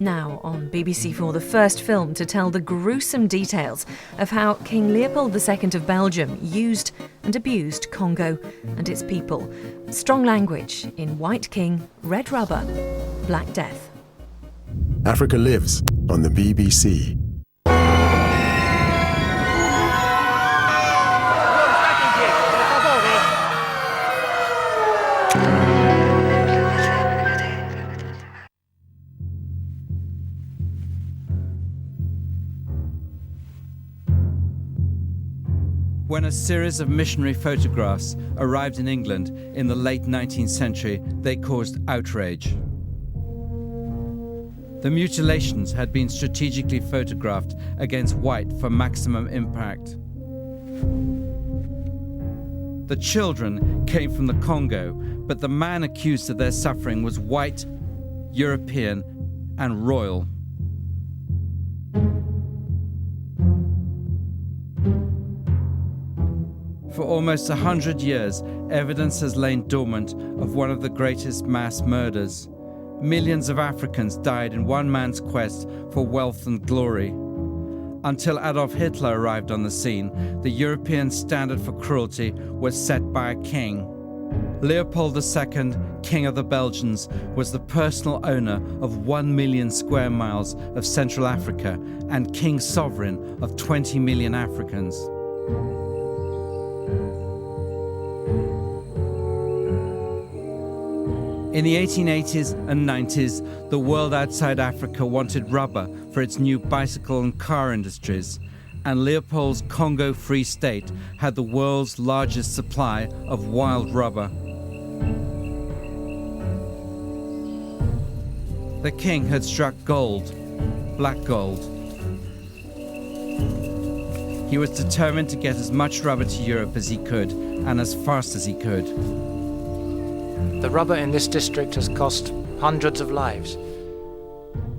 Now on BBC4, the first film to tell the gruesome details of how King Leopold II of Belgium used and abused Congo and its people. Strong language in White King, Red Rubber, Black Death. Africa Lives on the BBC. When a series of missionary photographs arrived in England in the late 19th century, they caused outrage. The mutilations had been strategically photographed against white for maximum impact. The children came from the Congo, but the man accused of their suffering was white, European, and royal. For almost 100 years, evidence has lain dormant of one of the greatest mass murders. Millions of Africans died in one man's quest for wealth and glory. Until Adolf Hitler arrived on the scene, the European standard for cruelty was set by a king. Leopold II, King of the Belgians, was the personal owner of 1 million square miles of Central Africa and king sovereign of 20 million Africans. In the 1880s and 90s, the world outside Africa wanted rubber for its new bicycle and car industries, and Leopold's Congo Free State had the world's largest supply of wild rubber. The king had struck gold, black gold. He was determined to get as much rubber to Europe as he could, and as fast as he could. The rubber in this district has cost hundreds of lives,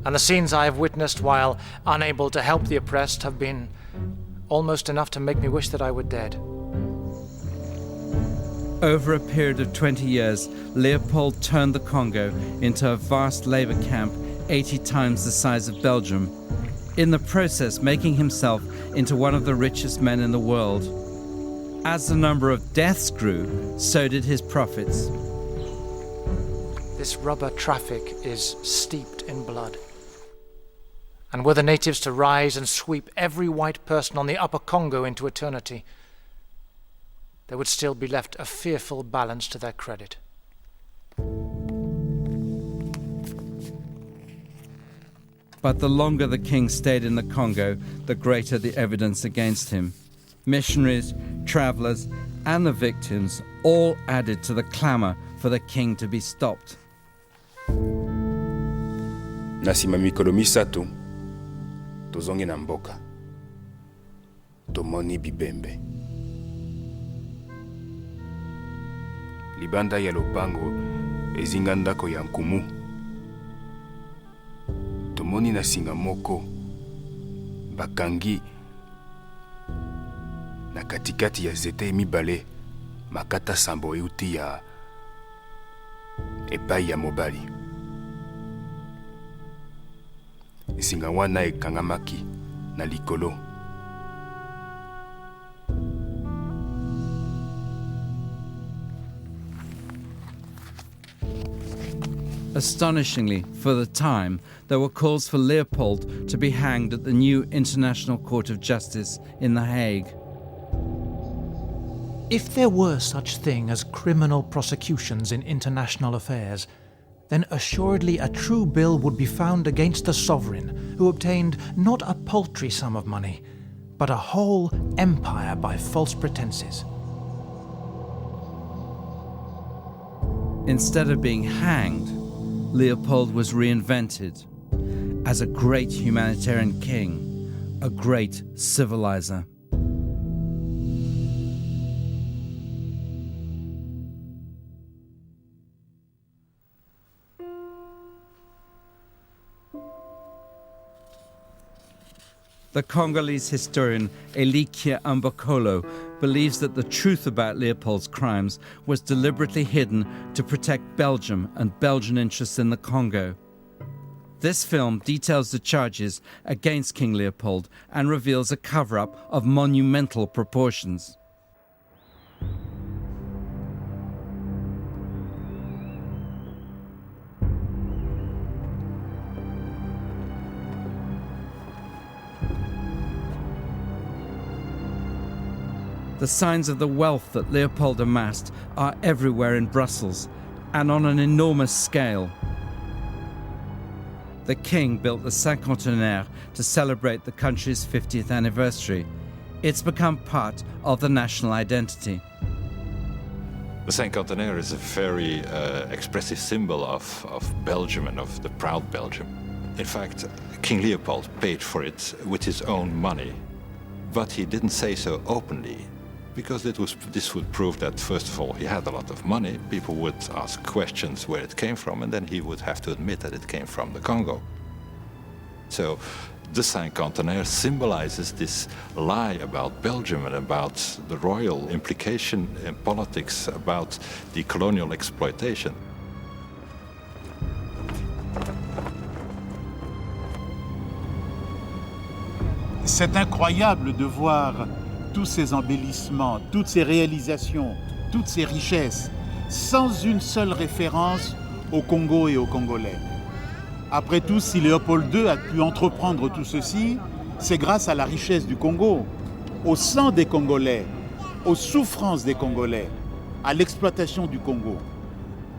and the scenes I have witnessed while unable to help the oppressed have been almost enough to make me wish that I were dead. Over a period of 20 years, Leopold turned the Congo into a vast labor camp 80 times the size of Belgium, in the process making himself into one of the richest men in the world. As the number of deaths grew, so did his profits. This rubber traffic is steeped in blood. And were the natives to rise and sweep every white person on the upper Congo into eternity, there would still be left a fearful balance to their credit. But the longer the king stayed in the Congo, the greater the evidence against him. Missionaries, travelers, and the victims all added to the clamor for the king to be stopped. Na nsima mikolo misato tozongi na mboka tomoni bibembe libanda ya lopango ezinga ndako ya nkumu tomoni na singa moko bakangi na katikati ya zete mibale makata sambo euti ya epai ya mobali. Singa wana ekangamaki na likolo. Astonishingly, for the time, there were calls for Leopold to be hanged at the new International Court of Justice in The Hague. If there were such thing as criminal prosecutions in international affairs, then assuredly a true bill would be found against the sovereign who obtained not a paltry sum of money, but a whole empire by false pretenses. Instead of being hanged, Leopold was reinvented as a great humanitarian king, a great civilizer. The Congolese historian Elikia Ambokolo believes that the truth about Leopold's crimes was deliberately hidden to protect Belgium and Belgian interests in the Congo. This film details the charges against King Leopold and reveals a cover-up of monumental proportions. The signs of the wealth that Leopold amassed are everywhere in Brussels and on an enormous scale. The king built the cinquantenaire to celebrate the country's 50th anniversary. It's become part of the national identity. The cinquantenaire is a very expressive symbol of Belgium and of the proud Belgium. In fact, King Leopold paid for it with his own money, but he didn't say so openly, because this would prove that, first of all, he had a lot of money. People would ask questions where it came from, and then he would have to admit that it came from the Congo. So the cinquantenaire symbolizes this lie about Belgium and about the royal implication in politics, about the colonial exploitation. C'est incroyable de voir tous ces embellissements, toutes ces réalisations, toutes ces richesses, sans une seule référence au Congo et aux Congolais. Après tout, si Léopold II a pu entreprendre tout ceci, c'est grâce à la richesse du Congo, au sang des Congolais, aux souffrances des Congolais, à l'exploitation du Congo.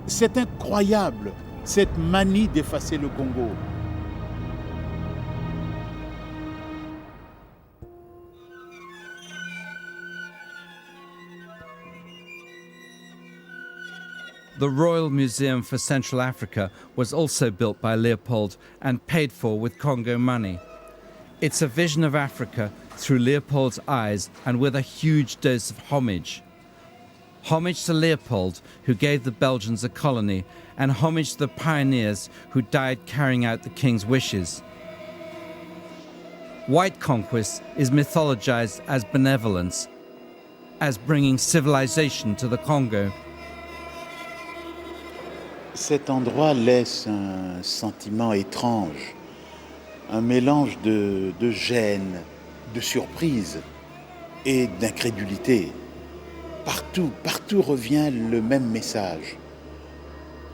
C'est incroyable, cette manie d'effacer le Congo. The Royal Museum for Central Africa was also built by Leopold and paid for with Congo money. It's a vision of Africa through Leopold's eyes and with a huge dose of homage. Homage to Leopold, who gave the Belgians a colony, and homage to the pioneers who died carrying out the king's wishes. White conquest is mythologized as benevolence, as bringing civilization to the Congo. Cet endroit laisse un sentiment étrange, un mélange de gêne, de surprise et d'incrédulité. Partout revient le même message.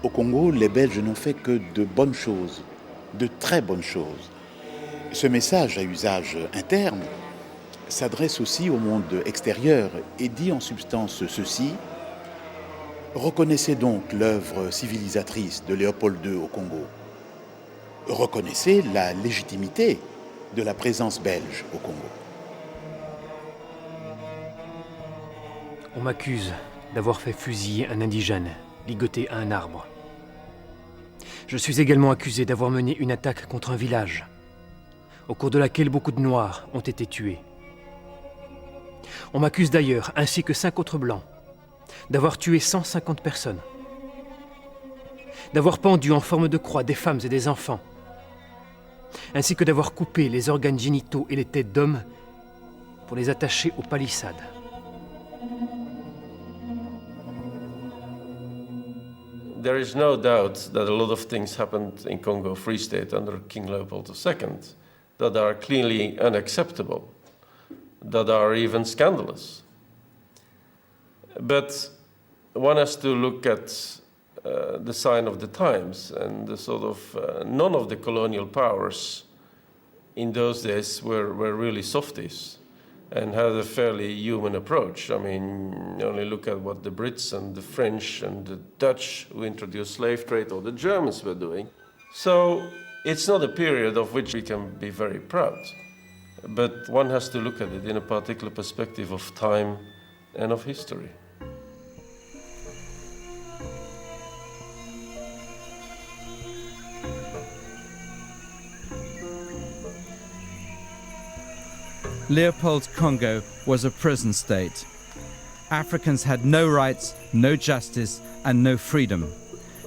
Au Congo, les Belges n'ont fait que de bonnes choses, de très bonnes choses. Ce message à usage interne s'adresse aussi au monde extérieur et dit en substance ceci: reconnaissez donc l'œuvre civilisatrice de Léopold II au Congo. Reconnaissez la légitimité de la présence belge au Congo. On m'accuse d'avoir fait fusiller un indigène, ligoté à un arbre. Je suis également accusé d'avoir mené une attaque contre un village, au cours de laquelle beaucoup de Noirs ont été tués. On m'accuse d'ailleurs, ainsi que 5 autres Blancs, d'avoir tué 150 personnes, d'avoir pendu en forme de croix des femmes et des enfants, ainsi que d'avoir coupé les organes génitaux et les têtes d'hommes pour les attacher aux palissades. There is no doubt that a lot of things happened in Congo Free State under King Leopold II that are clearly unacceptable, that are even scandalous. But one has to look at the sign of the times, and the sort of none of the colonial powers in those days were really softies and had a fairly human approach. I mean, only look at what the Brits and the French and the Dutch who introduced slave trade, or the Germans were doing. So it's not a period of which we can be very proud, but one has to look at it in a particular perspective of time and of history. Leopold's Congo was a prison state. Africans had no rights, no justice, and no freedom.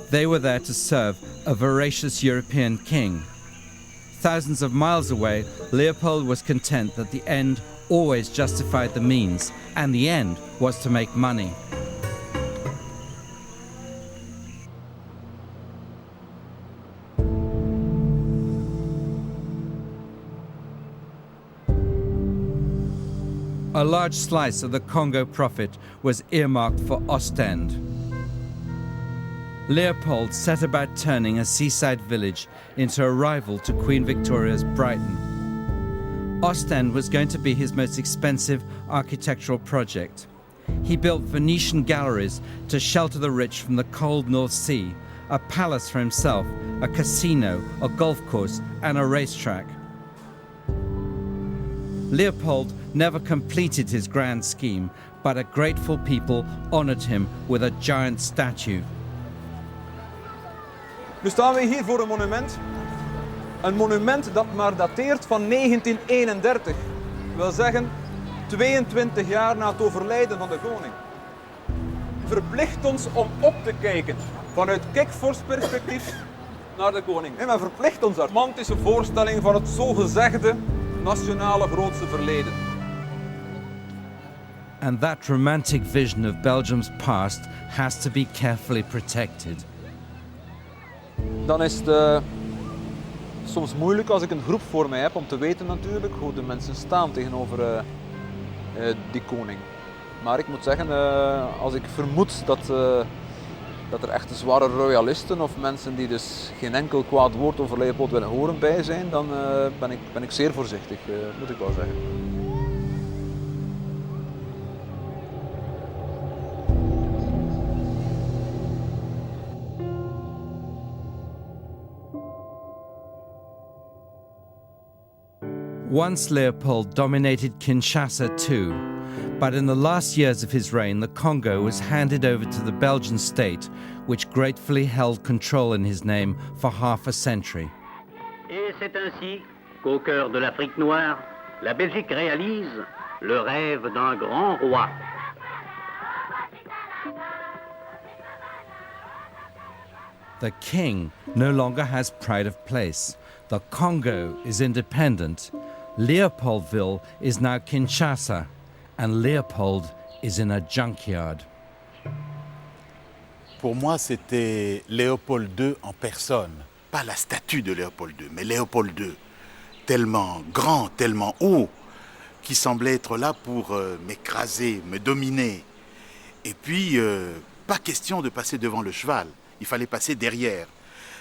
They were there to serve a voracious European king. Thousands of miles away, Leopold was content that the end always justified the means, and the end was to make money. A large slice of the Congo profit was earmarked for Ostend. Leopold set about turning a seaside village into a rival to Queen Victoria's Brighton. Ostend was going to be his most expensive architectural project. He built Venetian galleries to shelter the rich from the cold North Sea, a palace for himself, a casino, a golf course, and a racetrack. Leopold never completed his grand scheme, but a grateful people honored him with a giant statue. Nu staan we hier voor een monument. Een monument dat maar dateert van 1931. Dat wil zeggen, 22 jaar na het overlijden van de koning. Verplicht ons om op te kijken vanuit kikvorstperspectief naar de koning. En men verplicht ons daar romantische voorstelling van het zogezegde nationale grootste verleden. And that romantic vision of Belgium's past has to be carefully protected. Dan is het soms moeilijk als ik een groep voor mij heb om te weten natuurlijk hoe de mensen staan tegenover die koning. Maar ik moet zeggen, als ik vermoed dat er echt zware royalisten of mensen die dus geen enkel kwaad woord over Leopold willen horen bij zijn, dan ben ik zeer voorzichtig, moet ik wel zeggen. Once Leopold dominated Kinshasa too, but in the last years of his reign, the Congo was handed over to the Belgian state, which gratefully held control in his name for half a century. Et c'est ainsi qu'au cœur de l'Afrique noire, la Belgique réalise le rêve d'un grand roi. The king no longer has pride of place. The Congo is independent. Leopoldville is now Kinshasa, and Leopold is in a junkyard. Pour moi, c'était Léopold II en personne. Pas la statue de Léopold II, mais Léopold II. Tellement grand, tellement haut, qui semblait être là pour m'écraser, me dominer. Et puis, pas question de passer devant le cheval. Il fallait passer derrière.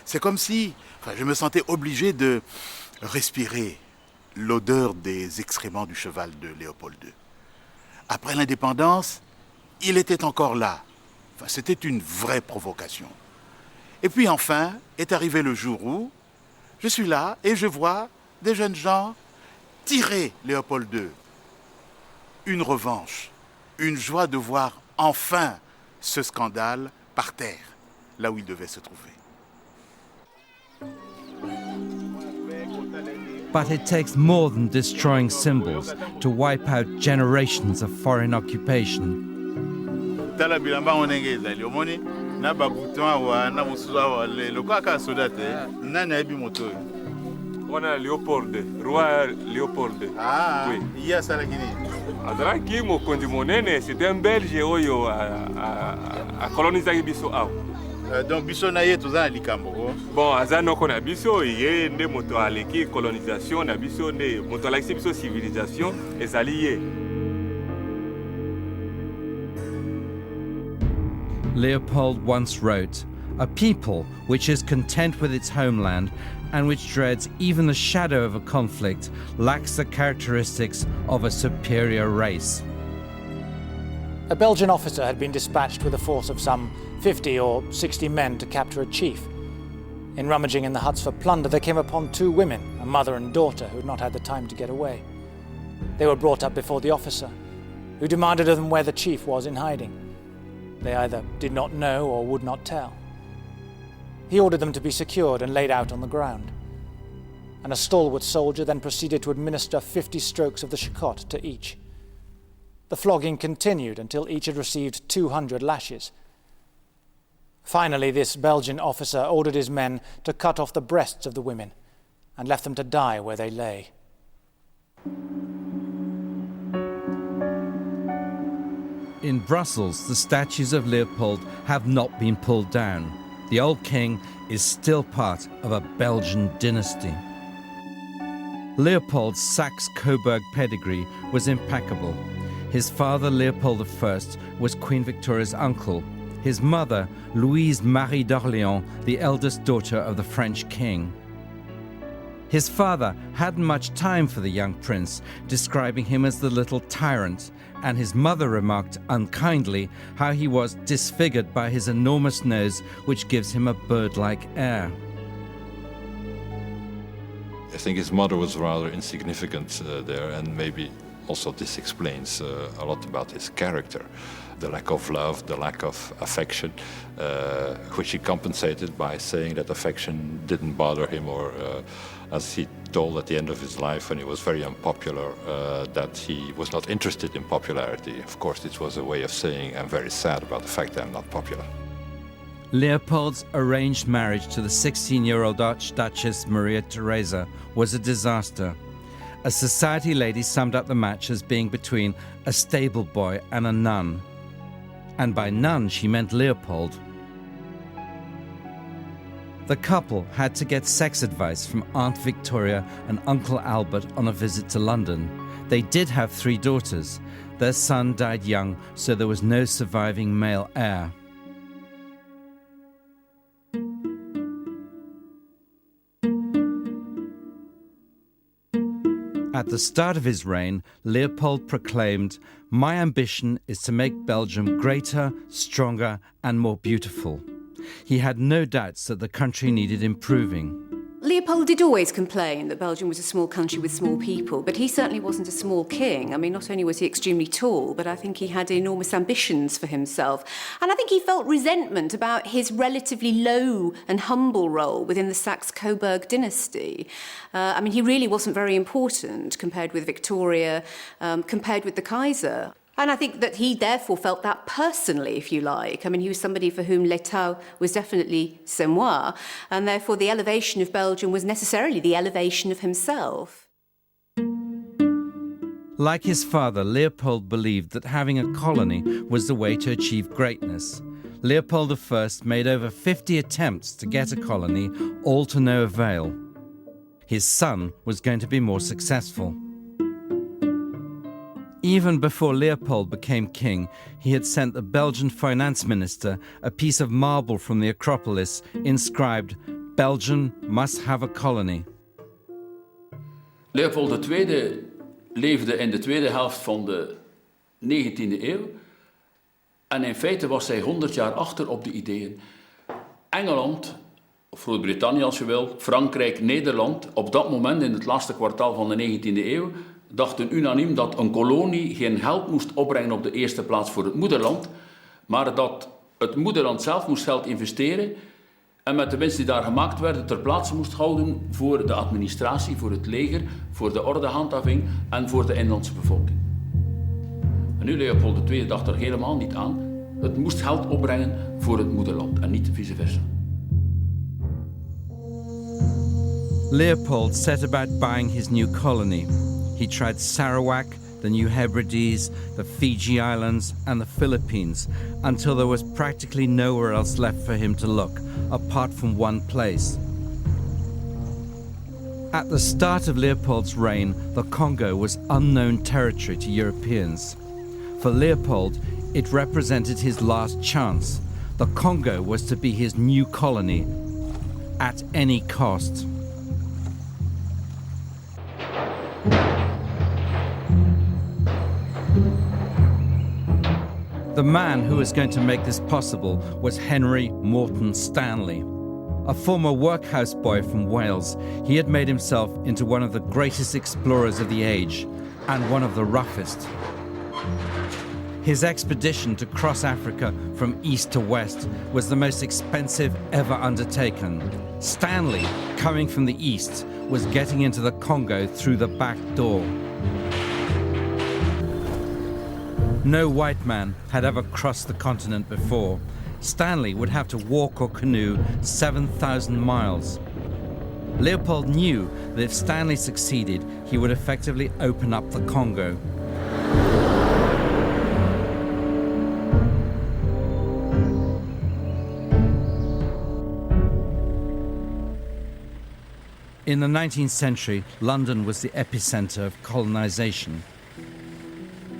C'est comme si je me sentais obligé de respirer l'odeur des excréments du cheval de Léopold II. Après l'indépendance, il était encore là. C'était une vraie provocation. Et puis enfin, est arrivé le jour où je suis là et je vois des jeunes gens tirer Léopold II. Une revanche, une joie de voir enfin ce scandale par terre, là où il devait se trouver. But it takes more than destroying symbols to wipe out generations of foreign occupation. On a Léopold, roi Léopold. Ah, oui. Il y a ça la Guinée. Adraki mo kondi monene, c'est un Belge oyo a coloniser biso aw. Donc biso na ye toza likambo. Bon, azano kona biso ye nde moto aleki colonisation na biso nde moto aleki biso civilisation ezali ye. Leopold once wrote, "A people which is content with its homeland and which dreads even the shadow of a conflict lacks the characteristics of a superior race." A Belgian officer had been dispatched with a force of some 50 or 60 men to capture a chief. In rummaging in the huts for plunder, they came upon two women, a mother and daughter, who had not had the time to get away. They were brought up before the officer, who demanded of them where the chief was in hiding. They either did not know or would not tell. He ordered them to be secured and laid out on the ground. And a stalwart soldier then proceeded to administer 50 strokes of the chocante to each. The flogging continued until each had received 200 lashes. Finally, this Belgian officer ordered his men to cut off the breasts of the women and left them to die where they lay. In Brussels, the statues of Leopold have not been pulled down. The old king is still part of a Belgian dynasty. Leopold's Saxe-Coburg pedigree was impeccable. His father, Leopold I, was Queen Victoria's uncle. His mother, Louise Marie d'Orléans, the eldest daughter of the French king. His father hadn't much time for the young prince, describing him as the little tyrant, and his mother remarked unkindly how he was disfigured by his enormous nose, which gives him a bird-like air. I think his mother was rather insignificant there, and maybe also this explains a lot about his character. The lack of love, the lack of affection, which he compensated by saying that affection didn't bother him, or as he told at the end of his life when he was very unpopular, that he was not interested in popularity. Of course, this was a way of saying, I'm very sad about the fact that I'm not popular. Leopold's arranged marriage to the 16-year-old Archduchess Maria Theresa was a disaster. A society lady summed up the match as being between a stable boy and a nun. And by nun, she meant Leopold. The couple had to get sex advice from Aunt Victoria and Uncle Albert on a visit to London. They did have 3 daughters. Their son died young, so there was no surviving male heir. At the start of his reign, Leopold proclaimed, "My ambition is to make Belgium greater, stronger, and more beautiful." He had no doubts that the country needed improving. Leopold did always complain that Belgium was a small country with small people, but he certainly wasn't a small king. I mean, not only was he extremely tall, but I think he had enormous ambitions for himself. And I think he felt resentment about his relatively low and humble role within the Saxe-Coburg dynasty. I mean, he really wasn't very important compared with Victoria, compared with the Kaiser. And I think that he therefore felt that personally, if you like. I mean, he was somebody for whom l'État was definitely c'est moi, and therefore the elevation of Belgium was necessarily the elevation of himself. Like his father, Leopold believed that having a colony was the way to achieve greatness. Leopold I made over 50 attempts to get a colony, all to no avail. His son was going to be more successful. Even before Leopold became king, he had sent the Belgian finance minister a piece of marble from the Acropolis inscribed, "Belgium must have a colony." Leopold II leefde in de tweede helft van de 19e eeuw. En in feite was hij 100 jaar achter op de ideeën. Engeland, of Groot-Brittannië als je wil, Frankrijk, Nederland, op dat moment in het laatste kwartaal van de 19e eeuw, dachten unaniem dat een kolonie geen geld moest opbrengen op de eerste plaats voor het moederland, maar dat het moederland zelf moest geld investeren en met de winst die daar gemaakt werden ter plaatse moest houden voor de administratie, voor het leger, voor de ordehandhaving en voor de inlandse bevolking. En nu Leopold II dacht er helemaal niet aan. Het moest geld opbrengen voor het moederland en niet vice versa. Leopold set about buying his new colony. He tried Sarawak, the New Hebrides, the Fiji Islands and the Philippines, until there was practically nowhere else left for him to look, apart from one place. At the start of Leopold's reign, the Congo was unknown territory to Europeans. For Leopold, it represented his last chance. The Congo was to be his new colony, at any cost. The man who was going to make this possible was Henry Morton Stanley. A former workhouse boy from Wales, he had made himself into one of the greatest explorers of the age, and one of the roughest. His expedition to cross Africa from east to west was the most expensive ever undertaken. Stanley, coming from the east, was getting into the Congo through the back door. No white man had ever crossed the continent before. Stanley would have to walk or canoe 7,000 miles. Leopold knew that if Stanley succeeded, he would effectively open up the Congo. In the 19th century, London was the epicenter of colonization.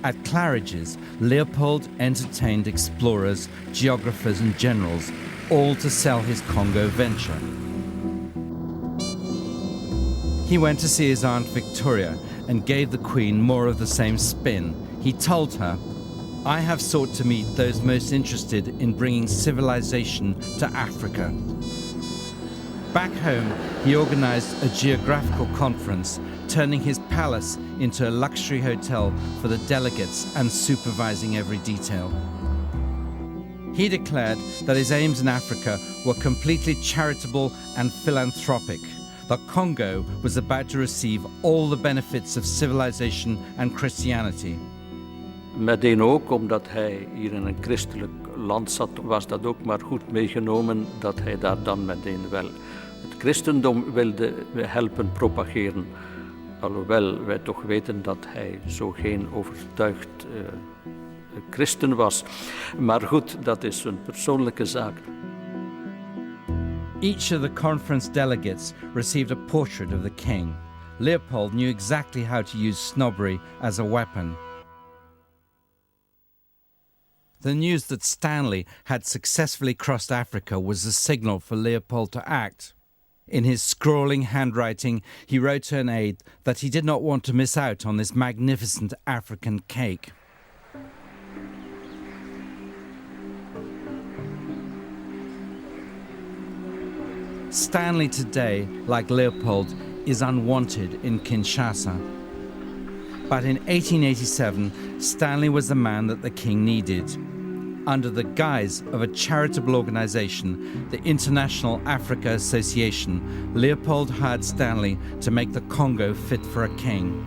At Claridge's, Leopold entertained explorers, geographers and generals, all to sell his Congo venture. He went to see his Aunt Victoria and gave the Queen more of the same spin. He told her, "I have sought to meet those most interested in bringing civilization to Africa." Back home, he organized a geographical conference, turning his palace into a luxury hotel for the delegates and supervising every detail. He declared that his aims in Africa were completely charitable and philanthropic. The Congo was about to receive all the benefits of civilization and Christianity. Meteen ook, omdat hij hier in een christelijk land zat, was dat ook maar goed meegenomen dat hij daar dan meteen wel het christendom wilde helpen propageren. Alhoewel wij toch weten dat hij zo geen overtuigd christen was. Maar goed, dat is een persoonlijke zaak. Each of the conference delegates received a portrait of the king. Leopold knew exactly how to use snobbery as a weapon. The news that Stanley had successfully crossed Africa was the signal for Leopold to act. In his scrawling handwriting, he wrote to an aide that he did not want to miss out on this magnificent African cake. Stanley today, like Leopold, is unwanted in Kinshasa. But in 1887, Stanley was the man that the king needed. Under the guise of a charitable organization, the International Africa Association, Leopold hired Stanley to make the Congo fit for a king.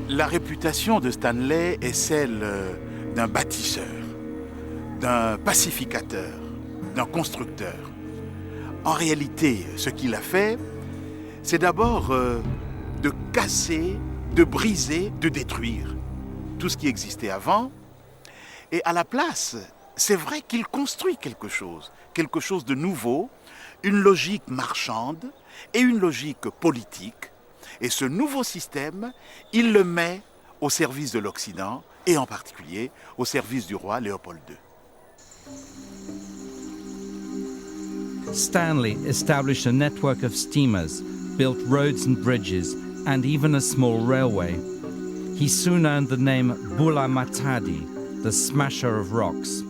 La réputation de Stanley est celle d'un bâtisseur, d'un pacificateur, d'un constructeur. En réalité, ce qu'il a fait, c'est d'abord de casser, de briser, de détruire tout ce qui existait avant. Et à la place, c'est vrai qu'il construit quelque chose de nouveau, une logique marchande et une logique politique. Et ce nouveau système, il le met au service de l'Occident et en particulier au service du roi Léopold II. Stanley established a network of steamers, built roads and bridges, and even a small railway. He soon earned the name Bula Matadi, the smasher of rocks.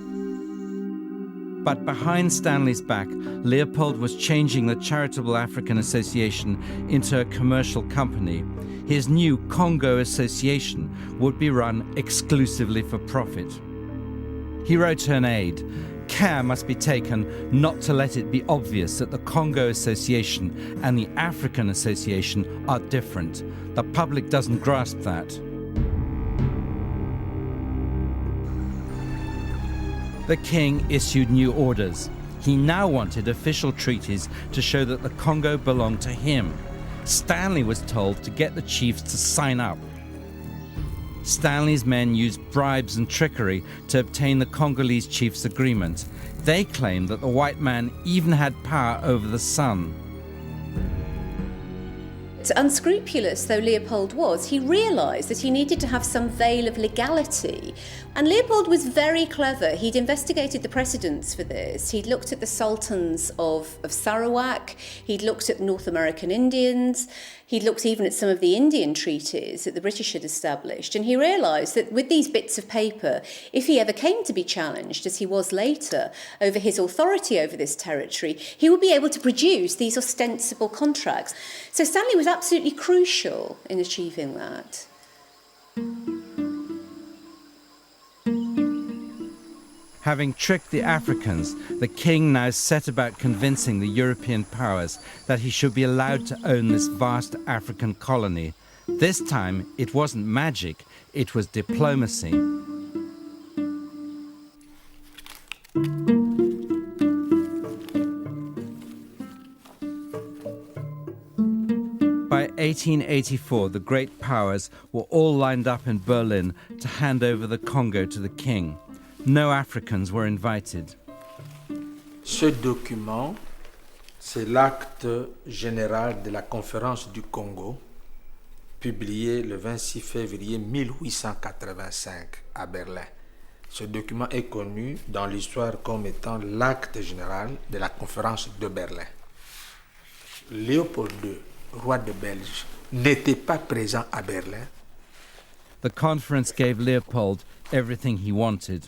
But behind Stanley's back, Leopold was changing the Charitable African Association into a commercial company. His new Congo Association would be run exclusively for profit. He wrote to an aide, "Care must be taken not to let it be obvious that the Congo Association and the African Association are different. The public doesn't grasp that." The king issued new orders. He now wanted official treaties to show that the Congo belonged to him. Stanley was told to get the chiefs to sign up. Stanley's men used bribes and trickery to obtain the Congolese chiefs' agreement. They claimed that the white man even had power over the sun. Unscrupulous though Leopold was, he realised that he needed to have some veil of legality. And Leopold was very clever. He'd investigated the precedents for this. He'd looked at the sultans of Sarawak. He'd looked at North American Indians. He'd looked even at some of the Indian treaties that the British had established. And he realised that with these bits of paper, if he ever came to be challenged, as he was later, over his authority over this territory, he would be able to produce these ostensible contracts. So Stanley was absolutely crucial in achieving that. Having tricked the Africans, the king now set about convincing the European powers that he should be allowed to own this vast African colony. This time, it wasn't magic, it was diplomacy. By 1884, the great powers were all lined up in Berlin to hand over the Congo to the king. No Africans were invited. Ce document, c'est l'acte général de la conférence du Congo publié le 26 février 1885 à Berlin. Ce document est connu dans l'histoire comme étant l'acte général de la conférence de Berlin. Léopold II, roi de Belge, n'était pas présent à Berlin. The conference gave Leopold everything he wanted.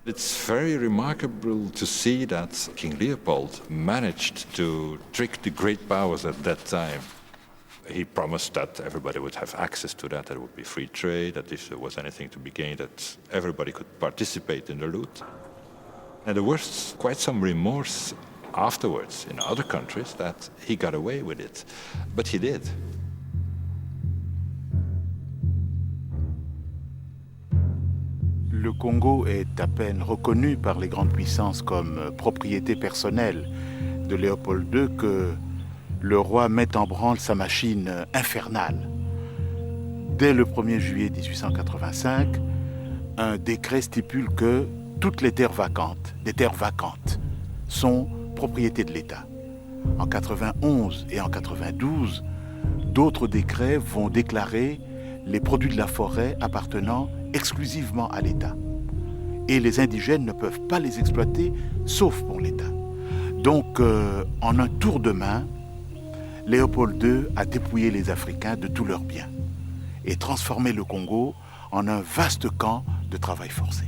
It's very remarkable to see that King Leopold managed to trick the great powers at that time. He promised that everybody would have access to that, there would be free trade, that if there was anything to be gained, that everybody could participate in the loot. And there was quite some remorse afterwards in other countries that he got away with it. But he did. Le Congo est à peine reconnu par les grandes puissances comme propriété personnelle de Léopold II que le roi met en branle sa machine infernale. Dès le 1er juillet 1885, un décret stipule que toutes les terres vacantes, sont propriété de l'État. En 91 et en 92, d'autres décrets vont déclarer les produits de la forêt appartenant exclusivement à l'État. Et les indigènes ne peuvent pas les exploiter, sauf pour l'État. Donc, en un tour de main, Léopold II a dépouillé les Africains de tous leurs biens et transformé le Congo en un vaste camp de travail forcé.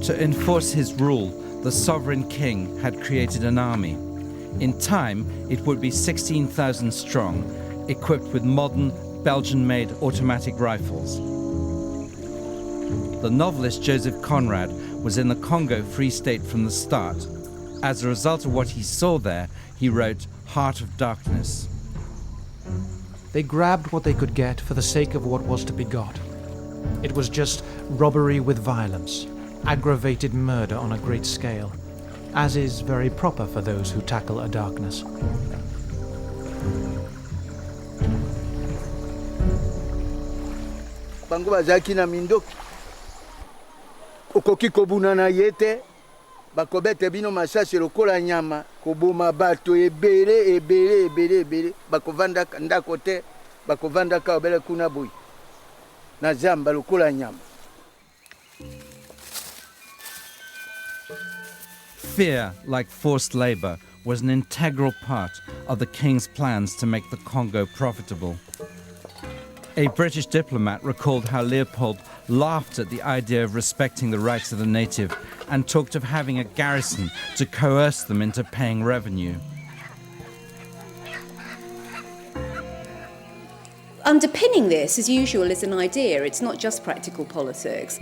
To enforce his rule, the sovereign king had created an army. In time, it would be 16,000 strong, equipped with modern, Belgian-made automatic rifles. The novelist Joseph Conrad was in the Congo Free State from the start. As a result of what he saw there, he wrote Heart of Darkness. They grabbed what they could get for the sake of what was to be got. It was just robbery with violence, aggravated murder on a great scale, as is very proper for those who tackle a darkness. Bango bazaki na mindoki okoki kobuna na yete bakobete bino masasi lokola nyama koboma bato ebele bakovanda ndako te bakovanda ka obele kuna boyi na zamba lokola nyama. Fear, like forced labor, was an integral part of the king's plans to make the Congo profitable. A British diplomat recalled how Leopold laughed at the idea of respecting the rights of the native and talked of having a garrison to coerce them into paying revenue. Underpinning this, as usual, is an idea. It's not just practical politics.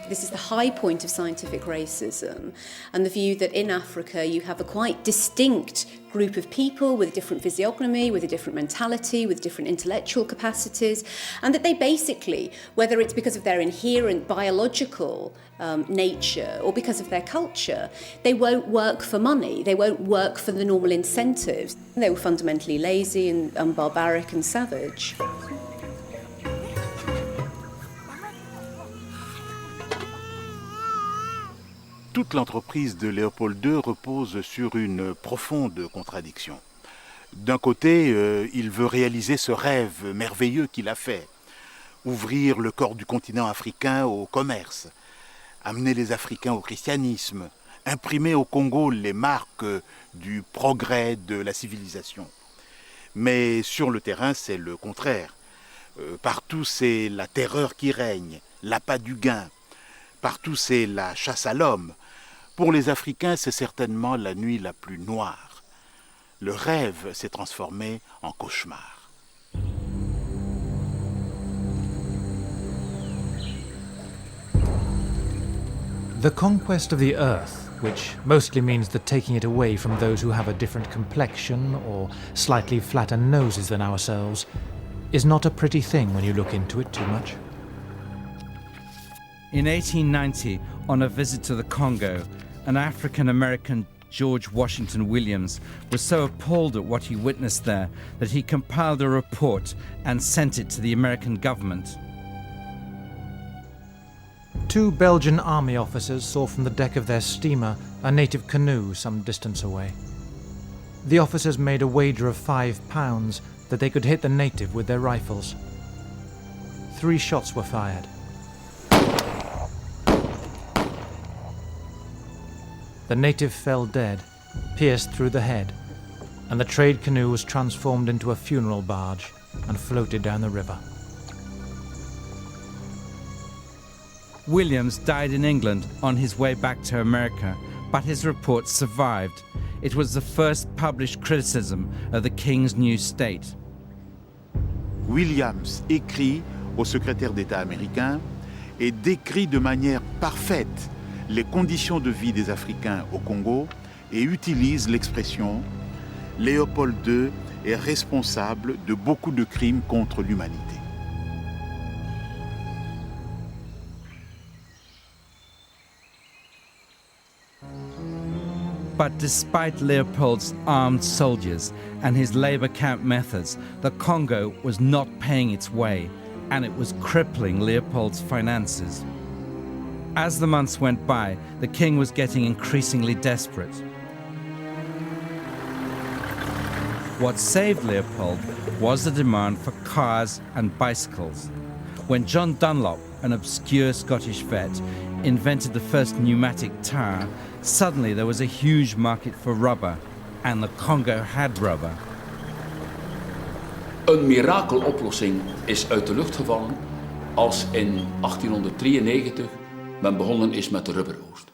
This is the high point of scientific racism and the view that in Africa you have a quite distinct group of people with a different physiognomy, with a different mentality, with different intellectual capacities, and that they basically, whether it's because of their inherent biological nature or because of their culture, they won't work for money, they won't work for the normal incentives. They were fundamentally lazy and barbaric and savage. Toute l'entreprise de Léopold II repose sur une profonde contradiction. D'un côté, il veut réaliser ce rêve merveilleux qu'il a fait, ouvrir le corps du continent africain au commerce, amener les Africains au christianisme, imprimer au Congo les marques du progrès de la civilisation. Mais sur le terrain, c'est le contraire. Partout, c'est la terreur qui règne, l'appât du gain. Partout, c'est la chasse à l'homme. Pour les Africains, c'est certainement la nuit la plus noire. Le rêve s'est transformé en cauchemar. The conquest of the earth, which mostly means the taking it away from those who have a different complexion or slightly flatter noses than ourselves, is not a pretty thing when you look into it too much. In 1890, on a visit to the Congo, an African-American George Washington Williams, was so appalled at what he witnessed there that he compiled a report and sent it to the American government. 2 Belgian army officers saw from the deck of their steamer a native canoe some distance away. The officers made a wager of £5 that they could hit the native with their rifles. 3 shots were fired. The native fell dead, pierced through the head, and the trade canoe was transformed into a funeral barge and floated down the river. Williams died in England on his way back to America, but his report survived. It was the first published criticism of the King's new state. Williams écrit au secrétaire d'État américain et décrit de manière parfaite les conditions de vie des Africains au Congo et utilise l'expression « Léopold II est responsable de beaucoup de crimes contre l'humanité ». But despite Leopold's armed soldiers and his labor camp methods, the Congo was not paying its way, and it was crippling Leopold's finances. As the months went by, the king was getting increasingly desperate. What saved Leopold was the demand for cars and bicycles. When John Dunlop, an obscure Scottish vet, invented the first pneumatic tire, suddenly there was a huge market for rubber, and the Congo had rubber. Een mirakeloplossing is uit de lucht gevallen als in 1893 men begonnen is met de rubberoogst.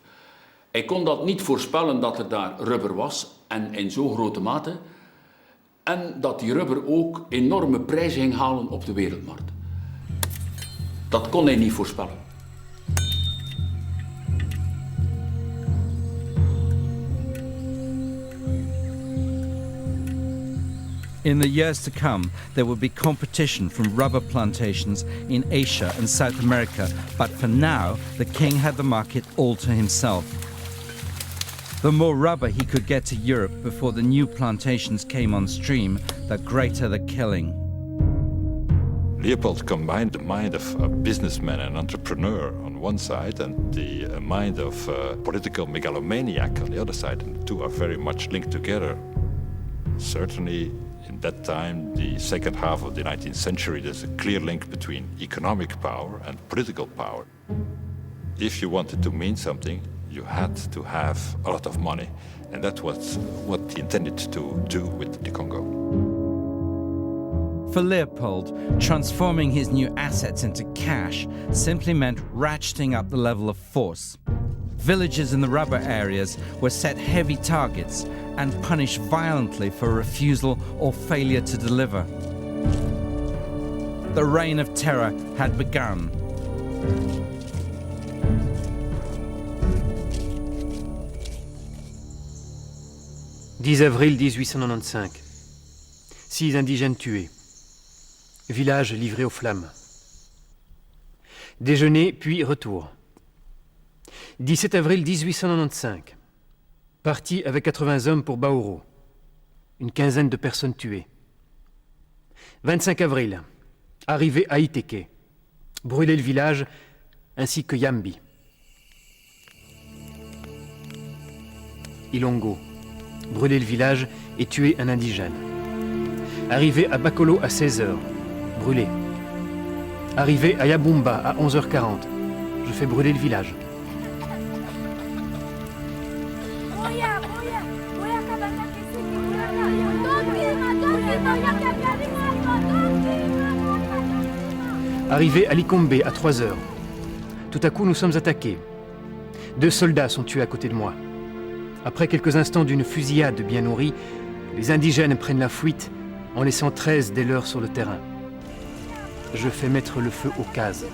Hij kon dat niet voorspellen dat er daar rubber was en in zo'n grote mate, en dat die rubber ook enorme prijzen ging halen op de wereldmarkt. Dat kon hij niet voorspellen. In the years to come, there would be competition from rubber plantations in Asia and South America, but for now, the king had the market all to himself. The more rubber he could get to Europe before the new plantations came on stream, the greater the killing. Leopold combined the mind of a businessman and entrepreneur on one side and the mind of a political megalomaniac on the other side, and the two are very much linked together. Certainly, in that time, the second half of the 19th century, there's a clear link between economic power and political power. If you wanted to mean something, you had to have a lot of money, and that was what he intended to do with the Congo. For Leopold, transforming his new assets into cash simply meant ratcheting up the level of force. Villages in the rubber areas were set heavy targets and punished violently for refusal or failure to deliver. The reign of terror had begun. « 10 avril 1895. 6 indigènes tués. Village livré aux flammes. Déjeuner puis retour. 17 avril 1895. Parti avec 80 hommes pour Baouro. Une quinzaine de personnes tuées. 25 avril. Arrivé à Iteke. Brûler le village ainsi que Yambi. Ilongo. Brûler le village et tuer un indigène. Arrivé à Bakolo à 16h. Brûler. Arrivé à Yabumba à 11h40. Je fais brûler le village. Arrivé à Likombe à 3h. Tout à coup, nous sommes attaqués. 2 soldats sont tués à côté de moi. Après quelques instants d'une fusillade bien nourrie, les indigènes prennent la fuite en laissant 13 des leurs sur le terrain. Je fais mettre le feu aux cases.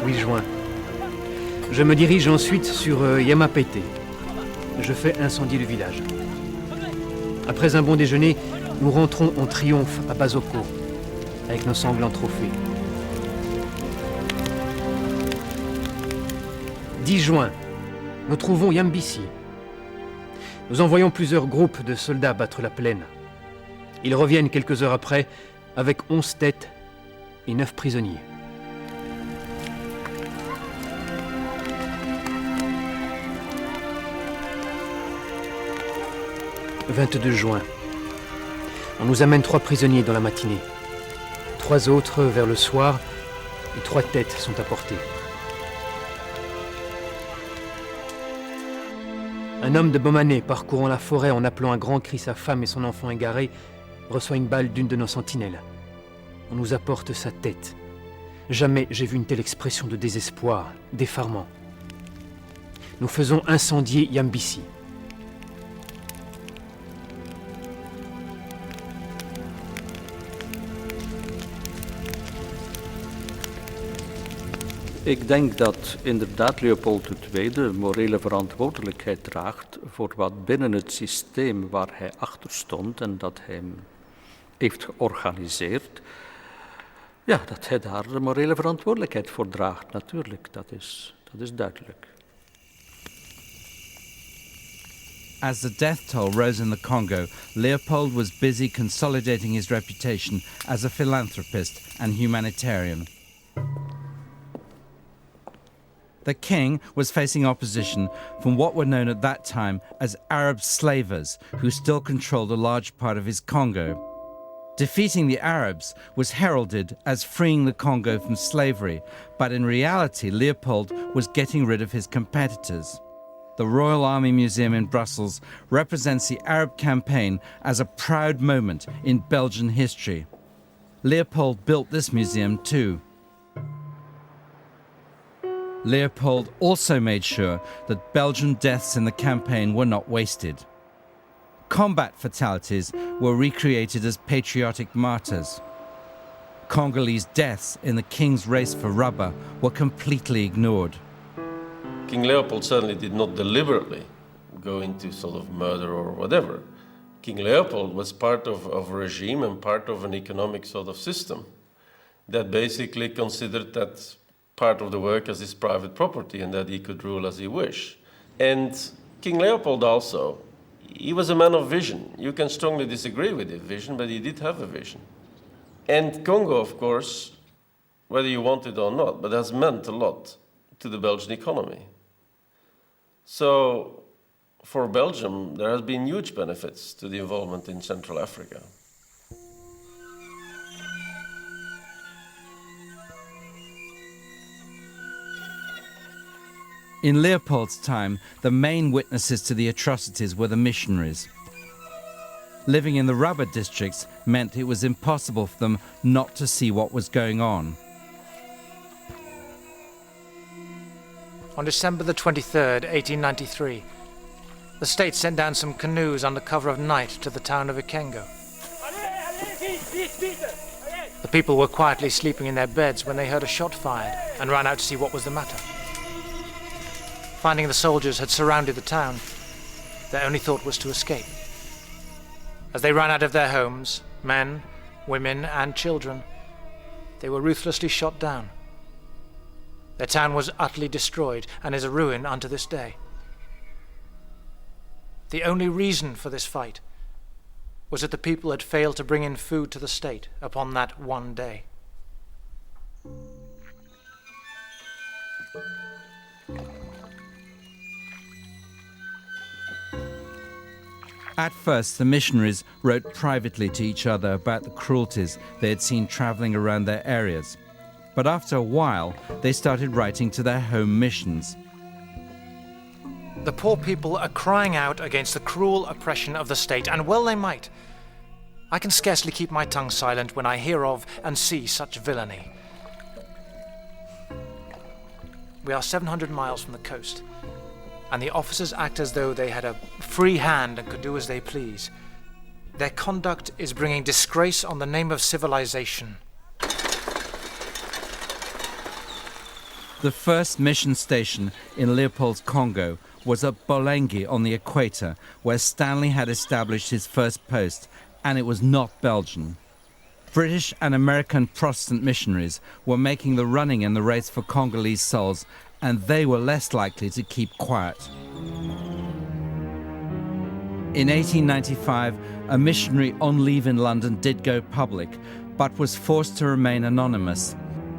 « 8 juin. Je me dirige ensuite sur Yamapete. Je fais incendier le village. Après un bon déjeuner, nous rentrons en triomphe à Basoko, avec nos sanglants trophées. 10 juin, nous trouvons Yambisi. Nous envoyons plusieurs groupes de soldats battre la plaine. Ils reviennent quelques heures après avec 11 têtes et 9 prisonniers. Le 22 juin, on nous amène 3 prisonniers dans la matinée. 3 autres vers le soir et 3 têtes sont apportées. Un homme de Bomané parcourant la forêt en appelant un grand cri sa femme et son enfant égarés reçoit une balle d'une de nos sentinelles. On nous apporte sa tête. Jamais j'ai vu une telle expression de désespoir, d'effarement. Nous faisons incendier Yambisi. Ik denk dat inderdaad Leopold II morele verantwoordelijkheid draagt voor wat binnen het systeem waar hij achter stond en dat hij hem heeft georganiseerd, ja, dat hij daar de morele verantwoordelijkheid voor draagt, natuurlijk, dat is duidelijk. As the death toll rose in the Congo, Leopold was busy consolidating his reputation as a philanthropist and humanitarian. The king was facing opposition from what were known at that time as Arab slavers, who still controlled a large part of his Congo. Defeating the Arabs was heralded as freeing the Congo from slavery, but in reality Leopold was getting rid of his competitors. The Royal Army Museum in Brussels represents the Arab campaign as a proud moment in Belgian history. Leopold built this museum too. Leopold also made sure that Belgian deaths in the campaign were not wasted. Combat fatalities were recreated as patriotic martyrs. Congolese deaths in the king's race for rubber were completely ignored. King Leopold certainly did not deliberately go into sort of murder or whatever. King Leopold was part of a regime and part of an economic sort of system that basically considered that part of the work as his private property and that he could rule as he wished. And King Leopold also, he was a man of vision. You can strongly disagree with his vision, but he did have a vision. And Congo, of course, whether you want it or not, but has meant a lot to the Belgian economy. So for Belgium, there has been huge benefits to the involvement in Central Africa. In Leopold's time, the main witnesses to the atrocities were the missionaries. Living in the rubber districts meant it was impossible for them not to see what was going on. On December the 23rd, 1893, the state sent down some canoes under cover of night to the town of Ikengo. The people were quietly sleeping in their beds when they heard a shot fired and ran out to see what was the matter. Finding the soldiers had surrounded the town, their only thought was to escape. As they ran out of their homes, men, women, and children, they were ruthlessly shot down. Their town was utterly destroyed and is a ruin unto this day. The only reason for this fight was that the people had failed to bring in food to the state upon that one day. At first, the missionaries wrote privately to each other about the cruelties they had seen traveling around their areas. But after a while, they started writing to their home missions. The poor people are crying out against the cruel oppression of the state, and well they might. I can scarcely keep my tongue silent when I hear of and see such villainy. We are 700 miles from the coast, and the officers act as though they had a free hand and could do as they please. Their conduct is bringing disgrace on the name of civilization. The first mission station in Leopold's Congo was at Bolengi on the equator, where Stanley had established his first post, and it was not Belgian. British and American Protestant missionaries were making the running in the race for Congolese souls, and they were less likely to keep quiet. In 1895, a missionary on leave in London did go public, but was forced to remain anonymous.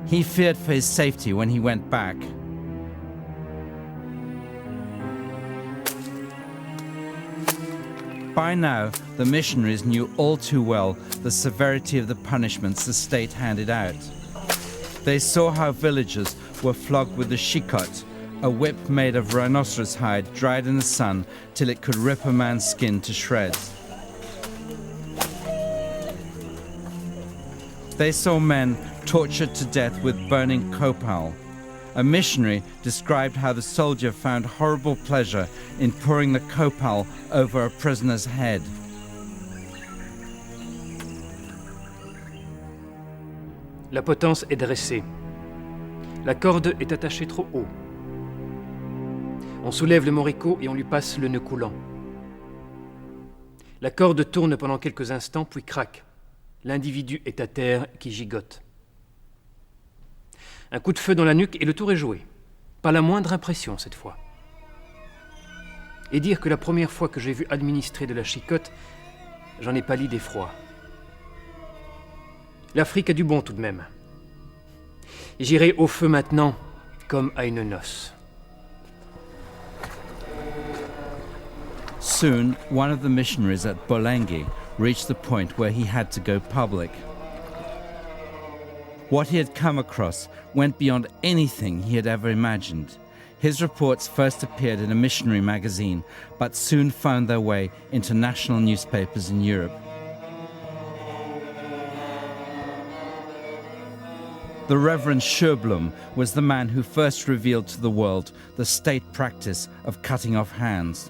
He feared for his safety when he went back. By now, the missionaries knew all too well the severity of the punishments the state handed out. They saw how villagers were flogged with the chocante, a whip made of rhinoceros hide dried in the sun till it could rip a man's skin to shreds. They saw men tortured to death with burning copal. A missionary described how the soldier found horrible pleasure in pouring the copal over a prisoner's head. La potence est dressée. La corde est attachée trop haut. On soulève le moricaud et on lui passe le nœud coulant. La corde tourne pendant quelques instants, puis craque. L'individu est à terre qui gigote. Un coup de feu dans la nuque et le tour est joué. Pas la moindre impression cette fois. Et dire que la première fois que j'ai vu administrer de la chicotte, j'en ai pâli d'effroi. L'Afrique a du bon tout de même. J'irai au feu maintenant comme à une noce. Soon, one of the missionaries at Bolengi reached the point where he had to go public. What he had come across went beyond anything he had ever imagined. His reports first appeared in a missionary magazine, but soon found their way into national newspapers in Europe. The Reverend Sjöblom was the man who first revealed to the world the state practice of cutting off hands.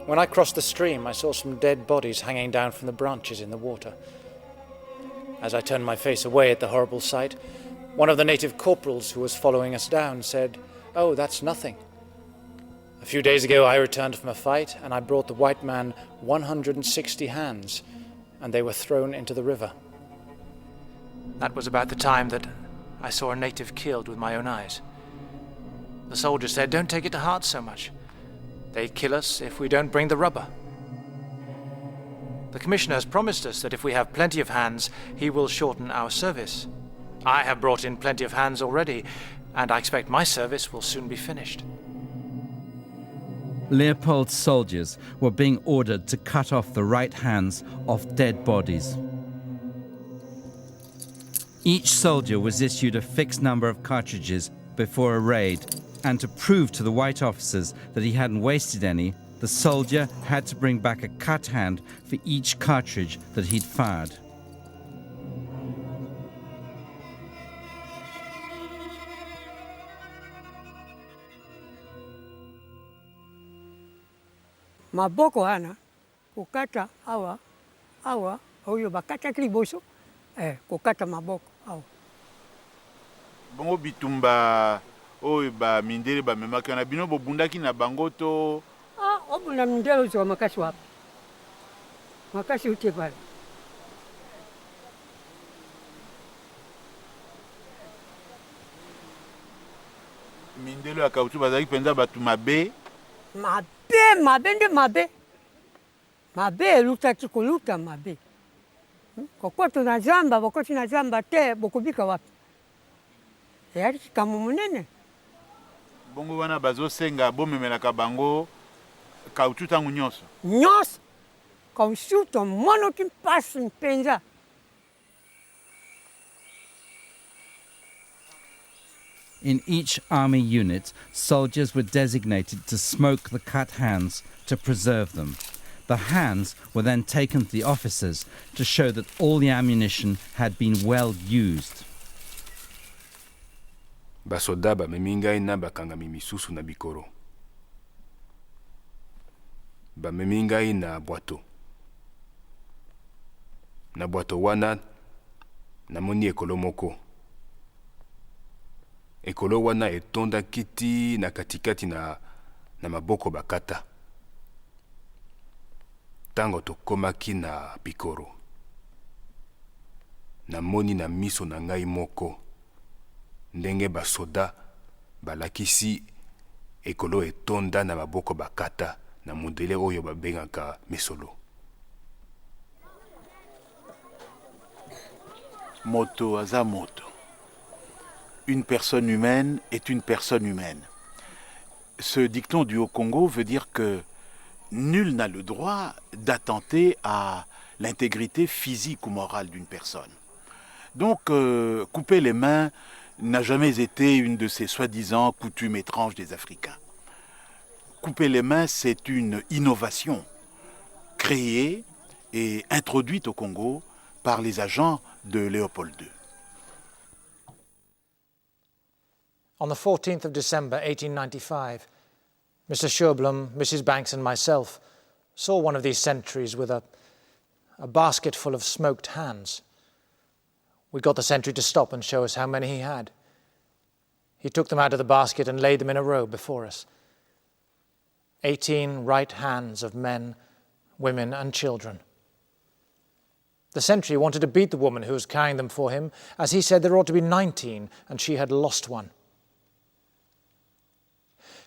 When I crossed the stream, I saw some dead bodies hanging down from the branches in the water. As I turned my face away at the horrible sight, one of the native corporals who was following us down said, "Oh, that's nothing." A few days ago I returned from a fight and I brought the white man 160 hands, and they were thrown into the river. That was about the time that I saw a native killed with my own eyes. The soldier said, "Don't take it to heart so much. They kill us if we don't bring the rubber." The Commissioner has promised us that if we have plenty of hands, he will shorten our service. I have brought in plenty of hands already, and I expect my service will soon be finished. Leopold's soldiers were being ordered to cut off the right hands of dead bodies. Each soldier was issued a fixed number of cartridges before a raid, and to prove to the white officers that he hadn't wasted any, the soldier had to bring back a cut hand for each cartridge that he'd fired. Maboko ana kukata awa oyo bakata liboso kukata maboko awa. Bongo bitumba oyo ba mindele ba memaka na bino bobundaki na bango to obunda mindele zo makasi wapi makasi utie pale. Mindele ya kautu bazaki penza batu mabe mabe eluta tikuluta mabe kokoto na zamba bokoti na zamba te bokubika wapi yari kikamu munene. Bongo wana bazosenga bomemelaka bango kautu tangu nyonso kausuto mono kimpasi mpenza. In each army unit, soldiers were designated to smoke the cut hands to preserve them. The hands were then taken to the officers to show that all the ammunition had been well used. Basoda bamemingai na bakangami misusu na bikoro. Bamemingai na bwato. Na bwato wana namoni ekolo moko ekolo wana etonda kiti na katikati na maboko bakata. Tango tokomaki na Pikoro, namoni na miso na ngai moko ndenge basoda balakisi ekolo etonda na maboko bakata na modele oyo babengaka mesolo. Moto aza moto. Une personne humaine est une personne humaine. Ce dicton du Haut-Congo veut dire que nul n'a le droit d'attenter à l'intégrité physique ou morale d'une personne. Donc, couper les mains n'a jamais été une de ces soi-disant coutumes étranges des Africains. Couper les mains, c'est une innovation créée et introduite au Congo par les agents de Léopold II. On the 14th of December 1895, Mr. Sjöblom, Mrs. Banks and myself saw one of these sentries with a basket full of smoked hands. We got the sentry to stop and show us how many he had. He took them out of the basket and laid them in a row before us. 18 right hands of men, women and children. The sentry wanted to beat the woman who was carrying them for him, as he said there ought to be 19 and she had lost one.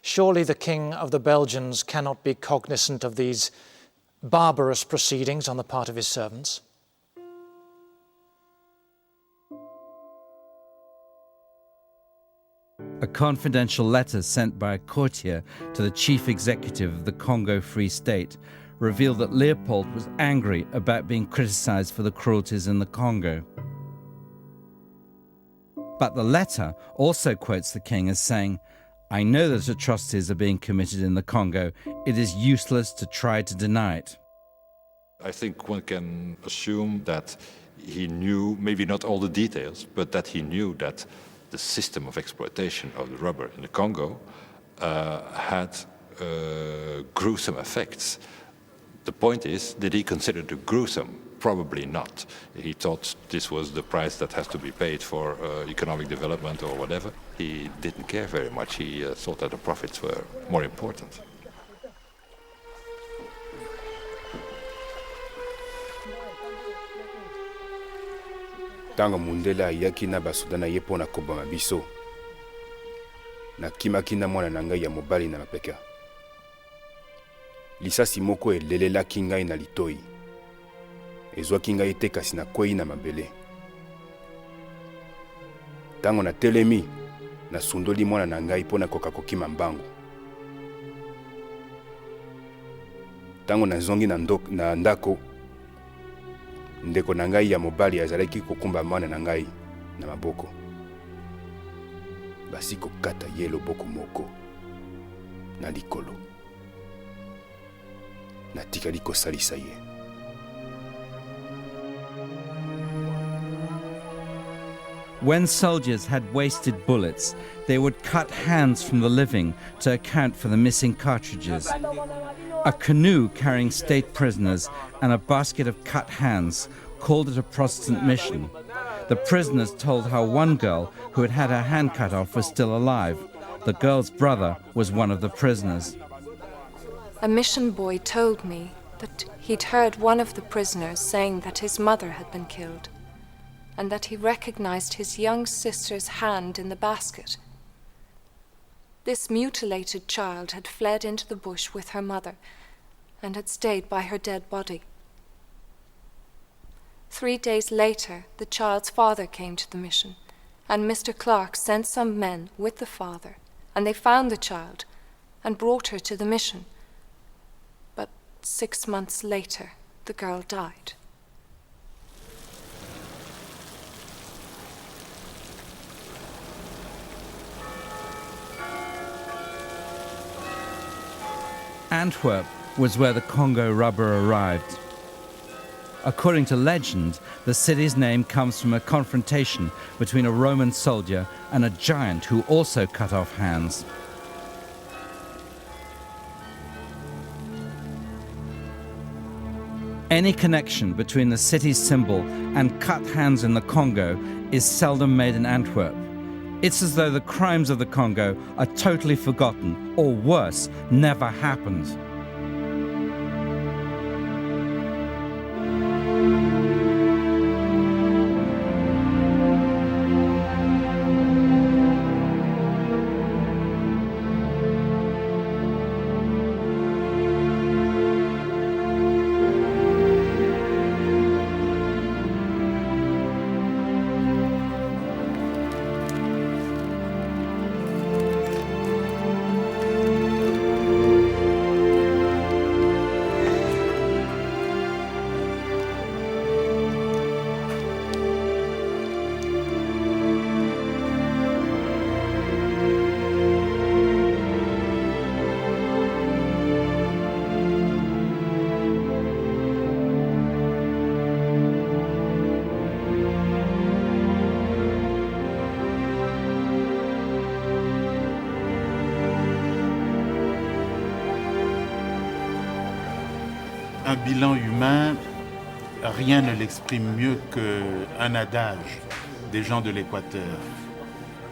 Surely the king of the Belgians cannot be cognizant of these barbarous proceedings on the part of his servants. A confidential letter sent by a courtier to the chief executive of the Congo Free State revealed that Leopold was angry about being criticized for the cruelties in the Congo. But the letter also quotes the king as saying, "I know that atrocities are being committed in the Congo. It is useless to try to deny it." I think one can assume that he knew, maybe not all the details, but that he knew that the system of exploitation of the rubber in the Congo had gruesome effects. The point is, did he consider it gruesome? Probably not. He thought this was the price that has to be paid for economic development or whatever. He didn't care very much. He thought that the profits were more important. Tango mundela ayaki na basoda na ye mpo na koboma biso, nakimaki na mwana na ngai ya mobali na mapeka. Lisasi moko elelelaki ngai na litoi. Ezwaki ngai te kasi nakwei na mabele. Tango natelemi, nasundoli mwana na ngai mpo na koka kokima mbangu. Tango nazongi na ndako, ndeko na ngai ya mobali azalaki kokumba mwana na ngai na maboko. Basi kokata ye loboko moko na likolo. Natikali kosalisa ye. When soldiers had wasted bullets, they would cut hands from the living to account for the missing cartridges. A canoe carrying state prisoners and a basket of cut hands called it a Protestant mission. The prisoners told how one girl who had had her hand cut off was still alive. The girl's brother was one of the prisoners. A mission boy told me that he'd heard one of the prisoners saying that his mother had been killed, and that he recognized his young sister's hand in the basket. This mutilated child had fled into the bush with her mother and had stayed by her dead body. 3 days later, the child's father came to the mission, and Mr. Clark sent some men with the father, and they found the child and brought her to the mission. But 6 months later, the girl died. Antwerp was where the Congo rubber arrived. According to legend, the city's name comes from a confrontation between a Roman soldier and a giant who also cut off hands. Any connection between the city's symbol and cut hands in the Congo is seldom made in Antwerp. It's as though the crimes of the Congo are totally forgotten, or worse, never happened. Un bilan humain, rien ne l'exprime mieux qu'un adage des gens de l'Équateur.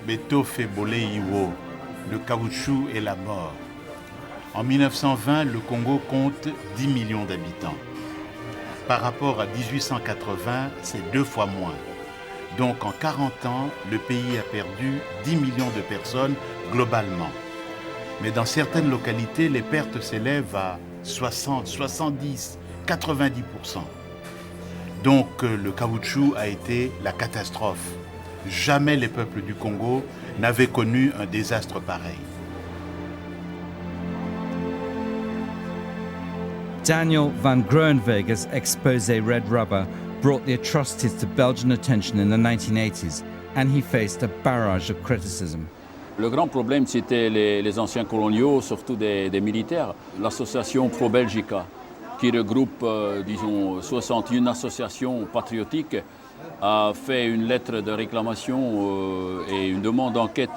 Beto fait bolé iwo, le caoutchouc et la mort. En 1920, le Congo compte 10 millions d'habitants. Par rapport à 1880, c'est 2 fois moins. Donc en 40 ans, le pays a perdu 10 millions de personnes globalement. Mais dans certaines localités, les pertes s'élèvent à 60, 70, 90%. Donc le caoutchouc a été la catastrophe. Jamais les peuples du Congo n'avaient connu un désastre pareil. Daniel van Groenwegen's exposé Red Rubber brought the atrocities to Belgian attention in the 1980s, and he faced a barrage of criticism. Le grand problème, c'était les anciens coloniaux, surtout des militaires. L'association Pro-Belgica, qui regroupe, disons, 61 associations patriotiques, a fait une lettre de réclamation et une demande d'enquête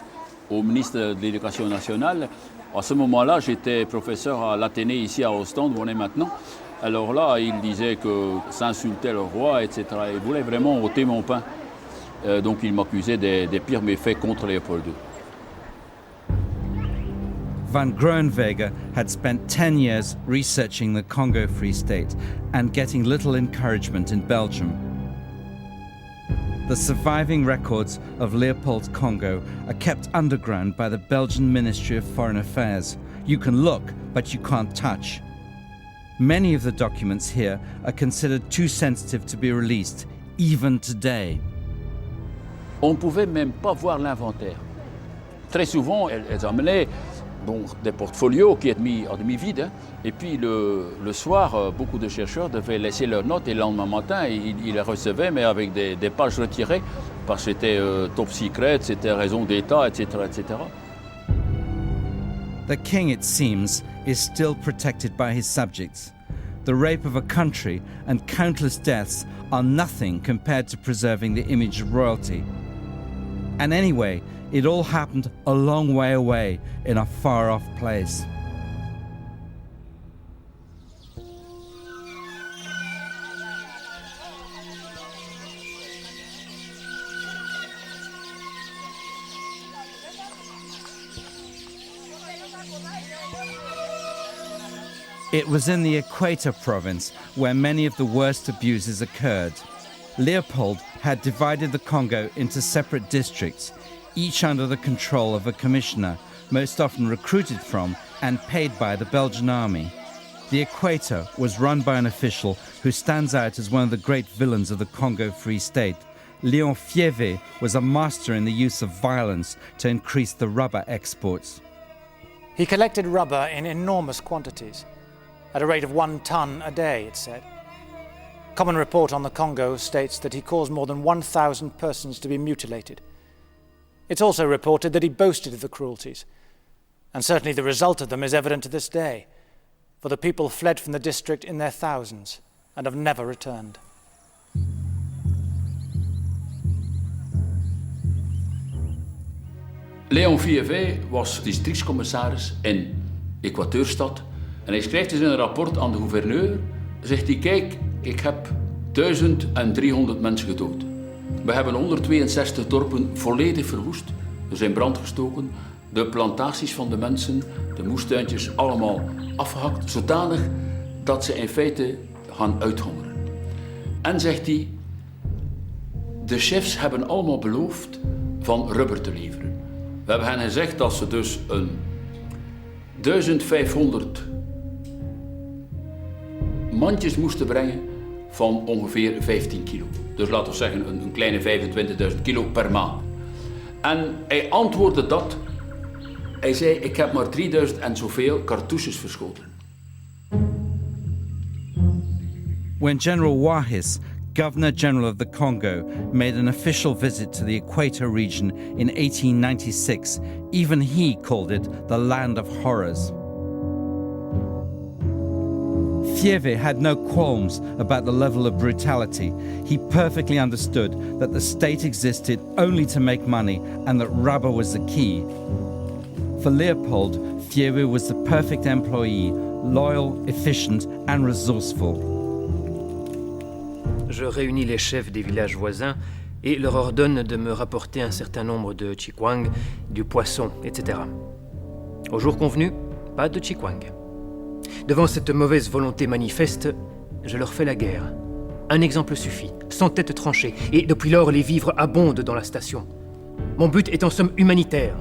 au ministre de l'Éducation nationale. À ce moment-là, j'étais professeur à l'Athénée, ici à Ostende, où on est maintenant. Alors là, il disait que ça insultait le roi, etc. Il voulait vraiment ôter mon pain. Donc il m'accusait des pires méfaits contre Léopold II. Van Groenwegen had spent 10 years researching the Congo Free State and getting little encouragement in Belgium. The surviving records of Leopold's Congo are kept underground by the Belgian Ministry of Foreign Affairs. You can look, but you can't touch. Many of the documents here are considered too sensitive to be released, even today. On ne pouvait même pas voir l'inventaire. Très souvent, elles amenaient des portfolios qui étaient mis à demi-vide. Hein. Et puis le soir, beaucoup de chercheurs devaient laisser leurs notes et le lendemain matin, ils les recevaient, mais avec des pages retirées, parce que c'était top secret, c'était raison d'État, etc., etc. The king, it seems, is still protected by his subjects. The rape of a country and countless deaths are nothing compared to preserving the image of royalty. And anyway, it all happened a long way away in a far-off place. It was in the Equator province where many of the worst abuses occurred. Leopold had divided the Congo into separate districts, each under the control of a commissioner, most often recruited from and paid by the Belgian army. The Equator was run by an official who stands out as one of the great villains of the Congo Free State. Léon Fiévé was a master in the use of violence to increase the rubber exports. He collected rubber in enormous quantities, at a rate of 1 ton a day, it said. Common report on the Congo states that he caused more than 1,000 persons to be mutilated. It's also reported that he boasted of the cruelties, and certainly the result of them is evident to this day, for the people fled from the district in their thousands and have never returned. Léon Fiévé was districtscommissaris in Equateurstad en hij schrijft dus in een rapport aan de gouverneur, zegt hij, kijk, ik heb 1300 mensen gedood. We hebben 162 dorpen volledig verwoest. Er zijn brand gestoken, de plantaties van de mensen, de moestuintjes, allemaal afgehakt, zodanig dat ze in feite gaan uithongeren. En zegt hij, de chefs hebben allemaal beloofd van rubber te leveren. We hebben hen gezegd dat ze dus een 1500 mandjes moesten brengen van ongeveer 15 kilo. Dus laten we zeggen een kleine 25.000 kilo per maand. En hij antwoordde dat. Hij zei, ik heb maar 3000 en zoveel cartouches verschoten. When General Wahis, Governor-General of the Congo, made an official visit to the Equator region in 1896, even he called it the land of horrors. Fieve had no qualms about the level of brutality. He perfectly understood that the state existed only to make money and that rubber was the key. For Leopold, Fieve was the perfect employee, loyal, efficient and resourceful. Je réunis les chefs des villages voisins et leur ordonne de me rapporter un certain nombre de chikwang, du poisson, etc. Au jour convenu, pas de chikwang. Devant cette mauvaise volonté manifeste, je leur fais la guerre. Un exemple suffit, sans tête tranchée, et depuis lors les vivres abondent dans la station. Mon but est en somme humanitaire.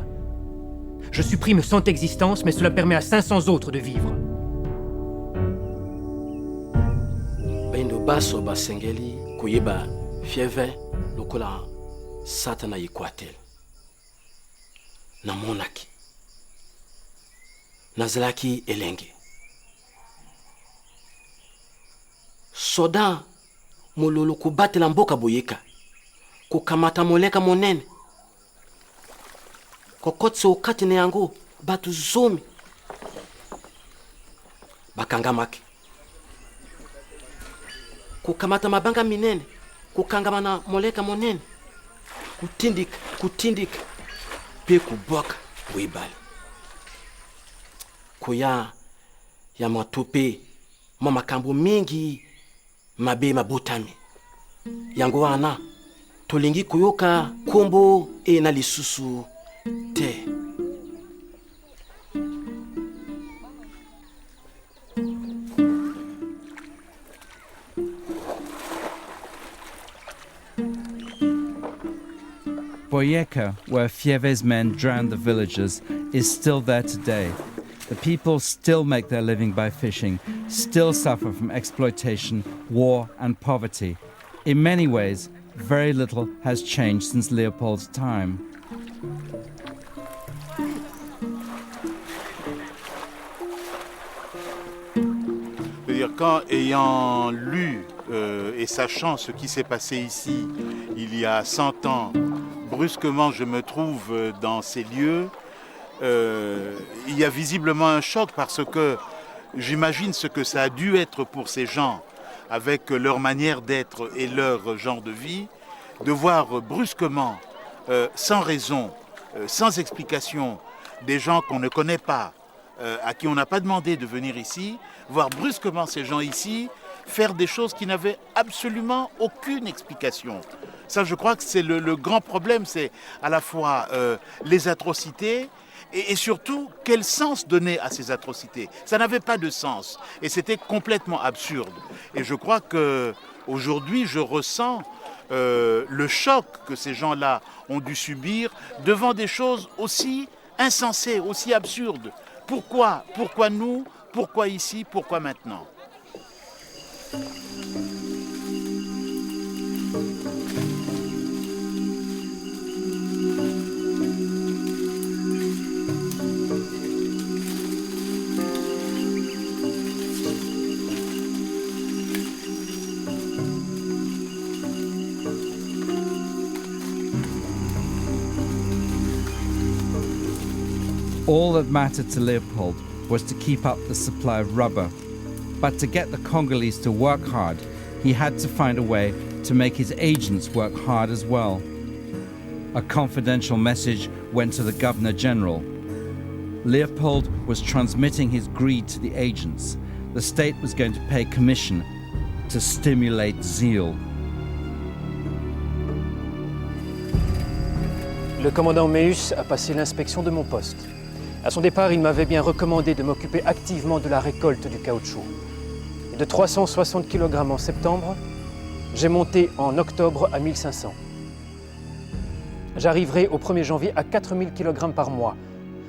Je supprime 100 existences, mais cela permet à 500 autres de vivre. Bendo baso basengeli kuyeba fieve lokola satana yikwatel. Namonaki. Nazalaki elenge. Soda mololo kubatela mboka boyeka. Kukamata moleka monene. Kokotso katine yango batu zomi. Bakangamaki. Kukamata mabanga minene. Kukangamana moleka monene. Kutindika. Pe kubwaka wibali. Kuya ya matupe mamakambo mingi mabe mabutami. Yango wana tolingi kuyoka kombo na lisusu te. Boyeka, where Fieve's men drowned the villagers, is still there today. The people still make their living by fishing, still suffer from exploitation, war and poverty. In many ways, very little has changed since Leopold's time. C'est-à-dire quand, ayant lu et sachant ce qui s'est passé ici il y a 100 ans, brusquement je me trouve dans ces lieux, il y a visiblement un choc parce que j'imagine ce que ça a dû être pour ces gens avec leur manière d'être et leur genre de vie, de voir brusquement, sans raison, sans explication, des gens qu'on ne connaît pas, à qui on n'a pas demandé de venir ici, voir brusquement ces gens ici faire des choses qui n'avaient absolument aucune explication. Ça, je crois que c'est le grand problème, c'est à la fois les atrocités et surtout quel sens donner à ces atrocités. Ça n'avait pas de sens et c'était complètement absurde. Et je crois qu'aujourd'hui, je ressens le choc que ces gens-là ont dû subir devant des choses aussi insensées, aussi absurdes. Pourquoi? Pourquoi nous? Pourquoi ici? Pourquoi maintenant? All that mattered to Leopold was to keep up the supply of rubber. But to get the Congolese to work hard, he had to find a way to make his agents work hard as well. A confidential message went to the Governor General. Leopold was transmitting his greed to the agents. The state was going to pay commission to stimulate zeal. Le commandant Meus a passé l'inspection de mon poste. À son départ, il m'avait bien recommandé de m'occuper activement de la récolte du caoutchouc. Et de 360 kg en septembre, j'ai monté en octobre à 1500. J'arriverai au 1er janvier à 4000 kg par mois,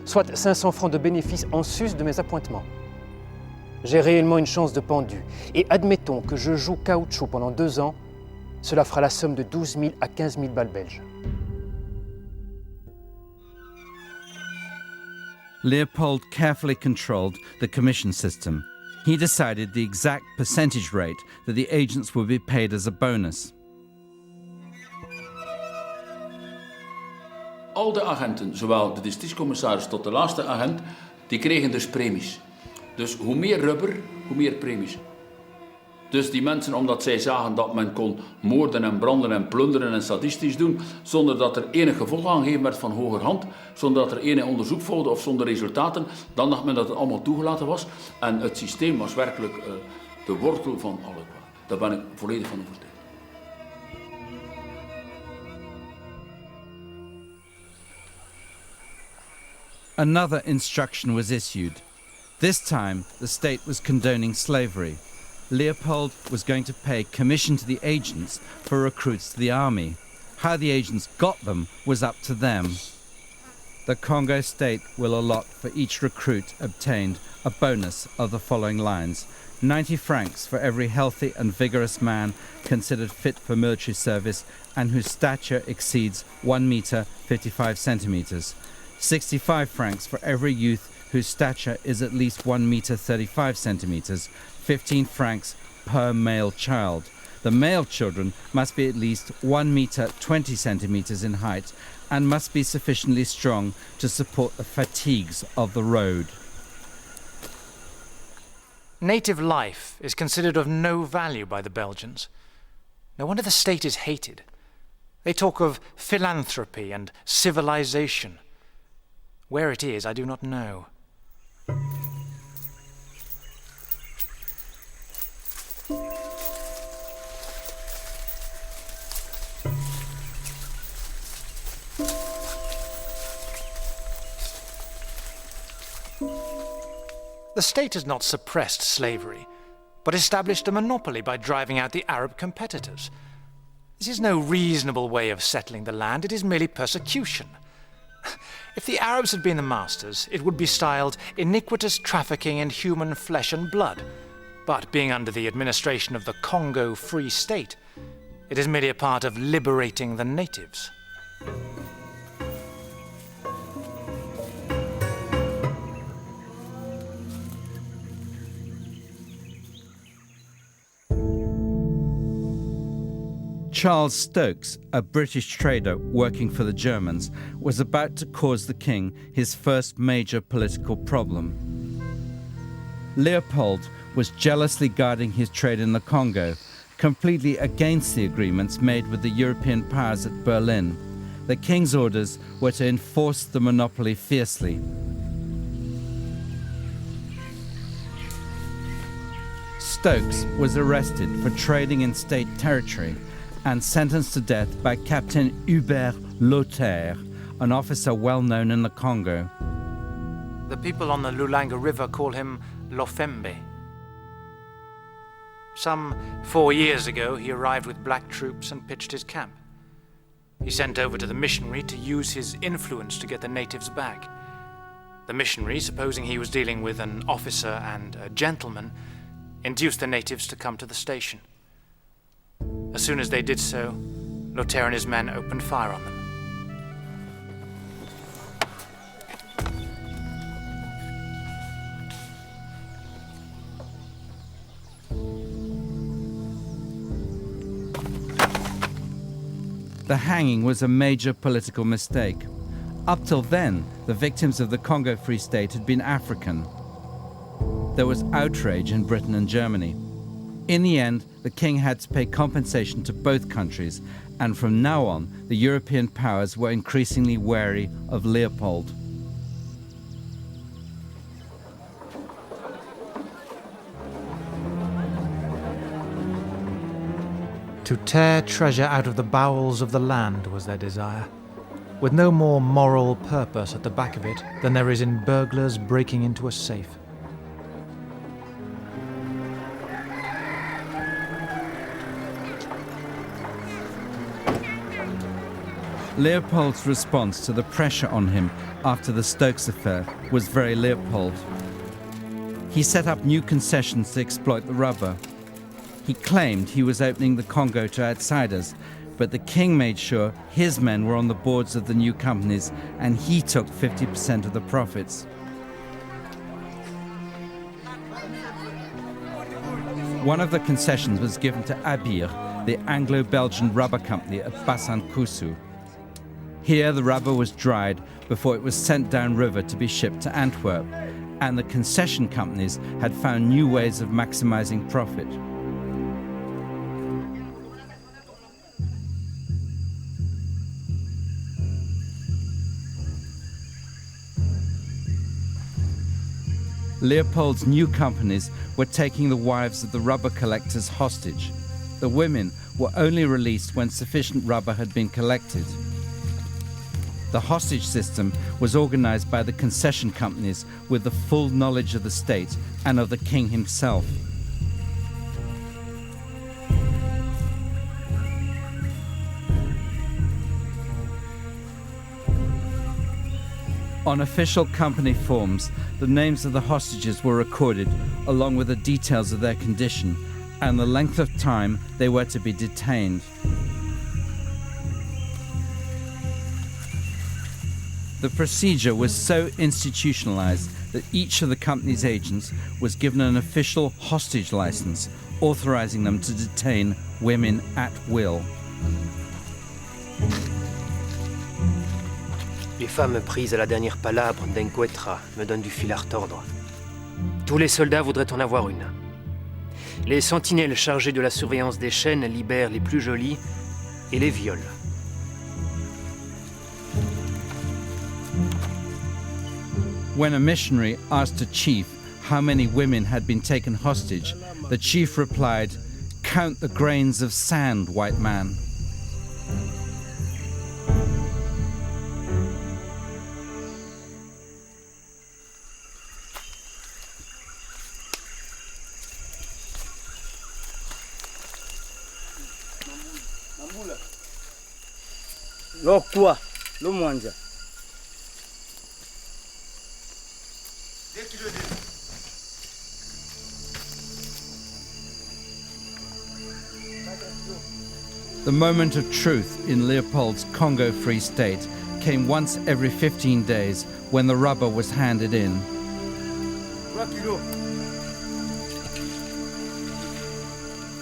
soit 500 francs de bénéfices en sus de mes appointements. J'ai réellement une chance de pendu. Et admettons que je joue caoutchouc pendant 2 ans, cela fera la somme de 12 000 à 15 000 balles belges. Leopold carefully controlled the commission system. He decided the exact percentage rate that the agents would be paid as a bonus. Al de agenten, zowel de districtscommissaris tot de laatste agent, die kregen dus premies. Dus hoe meer rubber, hoe meer premies. Dus die mensen, omdat zij zagen dat men kon moorden en branden en plunderen en sadistisch doen, zonder dat er enig gevolg aangegeven werd van hogerhand, zonder dat er enig onderzoek volgde of zonder resultaten, dan dacht men dat het allemaal toegelaten was. En het systeem was werkelijk de wortel van alle kwaad. Daar ben ik volledig van overtuigd. Another instruction was issued. This time, the state was condoning slavery. Leopold was going to pay commission to the agents for recruits to the army. How the agents got them was up to them. The Congo state will allot for each recruit obtained a bonus of the following lines: 90 francs for every healthy and vigorous man considered fit for military service and whose stature exceeds 1 meter 55 centimeters. 65 francs for every youth whose stature is at least 1 meter 35 centimeters, 15 francs per male child. The male children must be at least 1 meter 20 centimeters in height and must be sufficiently strong to support the fatigues of the road. Native life is considered of no value by the Belgians. No wonder the state is hated. They talk of philanthropy and civilization. Where it is, I do not know. The state has not suppressed slavery, but established a monopoly by driving out the Arab competitors. This is no reasonable way of settling the land, it is merely persecution. If the Arabs had been the masters, it would be styled iniquitous trafficking in human flesh and blood. But being under the administration of the Congo Free State, it is merely a part of liberating the natives. Charles Stokes, a British trader working for the Germans, was about to cause the king his first major political problem. Leopold was jealously guarding his trade in the Congo, completely against the agreements made with the European powers at Berlin. The king's orders were to enforce the monopoly fiercely. Stokes was arrested for trading in state territory and sentenced to death by Captain Hubert Lothaire, an officer well known in the Congo. The people on the Lulanga River call him Lofembe. Some 4 years ago, he arrived with black troops and pitched his camp. He sent over to the missionary to use his influence to get the natives back. The missionary, supposing he was dealing with an officer and a gentleman, induced the natives to come to the station. As soon as they did so, Lothaire and his men opened fire on them. The hanging was a major political mistake. Up till then, the victims of the Congo Free State had been African. There was outrage in Britain and Germany. In the end, the king had to pay compensation to both countries, and from now on, the European powers were increasingly wary of Leopold. To tear treasure out of the bowels of the land was their desire. with no more moral purpose at the back of it than there is in burglars breaking into a safe. Leopold's response to the pressure on him after the Stokes affair was very Leopold. He set up new concessions to exploit the rubber. He claimed he was opening the Congo to outsiders, but the king made sure his men were on the boards of the new companies and he took 50% of the profits. One of the concessions was given to Abir, the Anglo-Belgian rubber company at Bassan-Koussou. Here the rubber was dried before it was sent downriver to be shipped to Antwerp, and the concession companies had found new ways of maximizing profit. Leopold's new companies were taking the wives of the rubber collectors hostage. The women were only released when sufficient rubber had been collected. The hostage system was organized by the concession companies with the full knowledge of the state and of the king himself. On official company forms, the names of the hostages were recorded along with the details of their condition and the length of time they were to be detained. The procedure was so institutionalized that each of the company's agents was given an official hostage license, authorizing them to detain women at will. Les femmes prises à la dernière palabre d'Encuetra me donnent du fil à retordre. Tous les soldats voudraient en avoir une. Les sentinelles chargées de la surveillance des chaînes libèrent les plus jolies et les violent. When a missionary asked a chief how many women had been taken hostage, the chief replied, "Count the grains of sand, white man." Lokwa, lo mwanja. The moment of truth in Leopold's Congo Free State came once every 15 days when the rubber was handed in.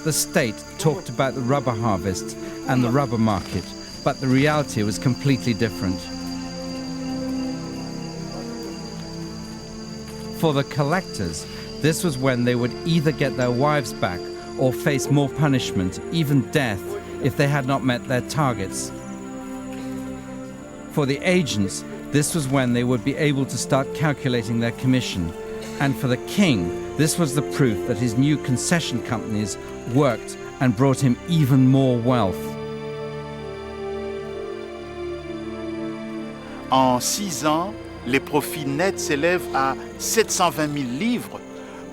The state talked about the rubber harvest and the rubber market, but the reality was completely different. For the collectors, this was when they would either get their wives back or face more punishment, even death, if they had not met their targets. For the agents, this was when they would be able to start calculating their commission. And for the king, this was the proof that his new concession companies worked and brought him even more wealth. En 6 ans, les profits nets s'élèvent à 720 000 livres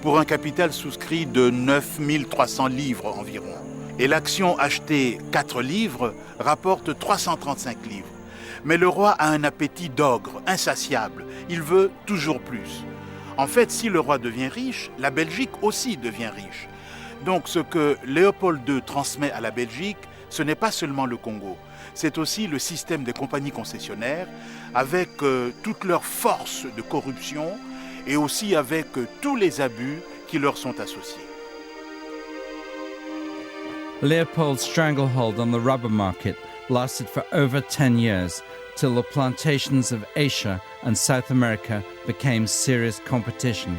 pour un capital souscrit de 9 300 livres environ. Et l'action achetée 4 livres rapporte 335 livres. Mais le roi a un appétit d'ogre, insatiable. Il veut toujours plus. En fait, si le roi devient riche, la Belgique aussi devient riche. Donc ce que Léopold II transmet à la Belgique, ce n'est pas seulement le Congo, c'est aussi le système des compagnies concessionnaires avec toute leur force de corruption et aussi avec tous les abus qui leur sont associés. Leopold's stranglehold on the rubber market lasted for over 10 years, till the plantations of Asia and South America became serious competition.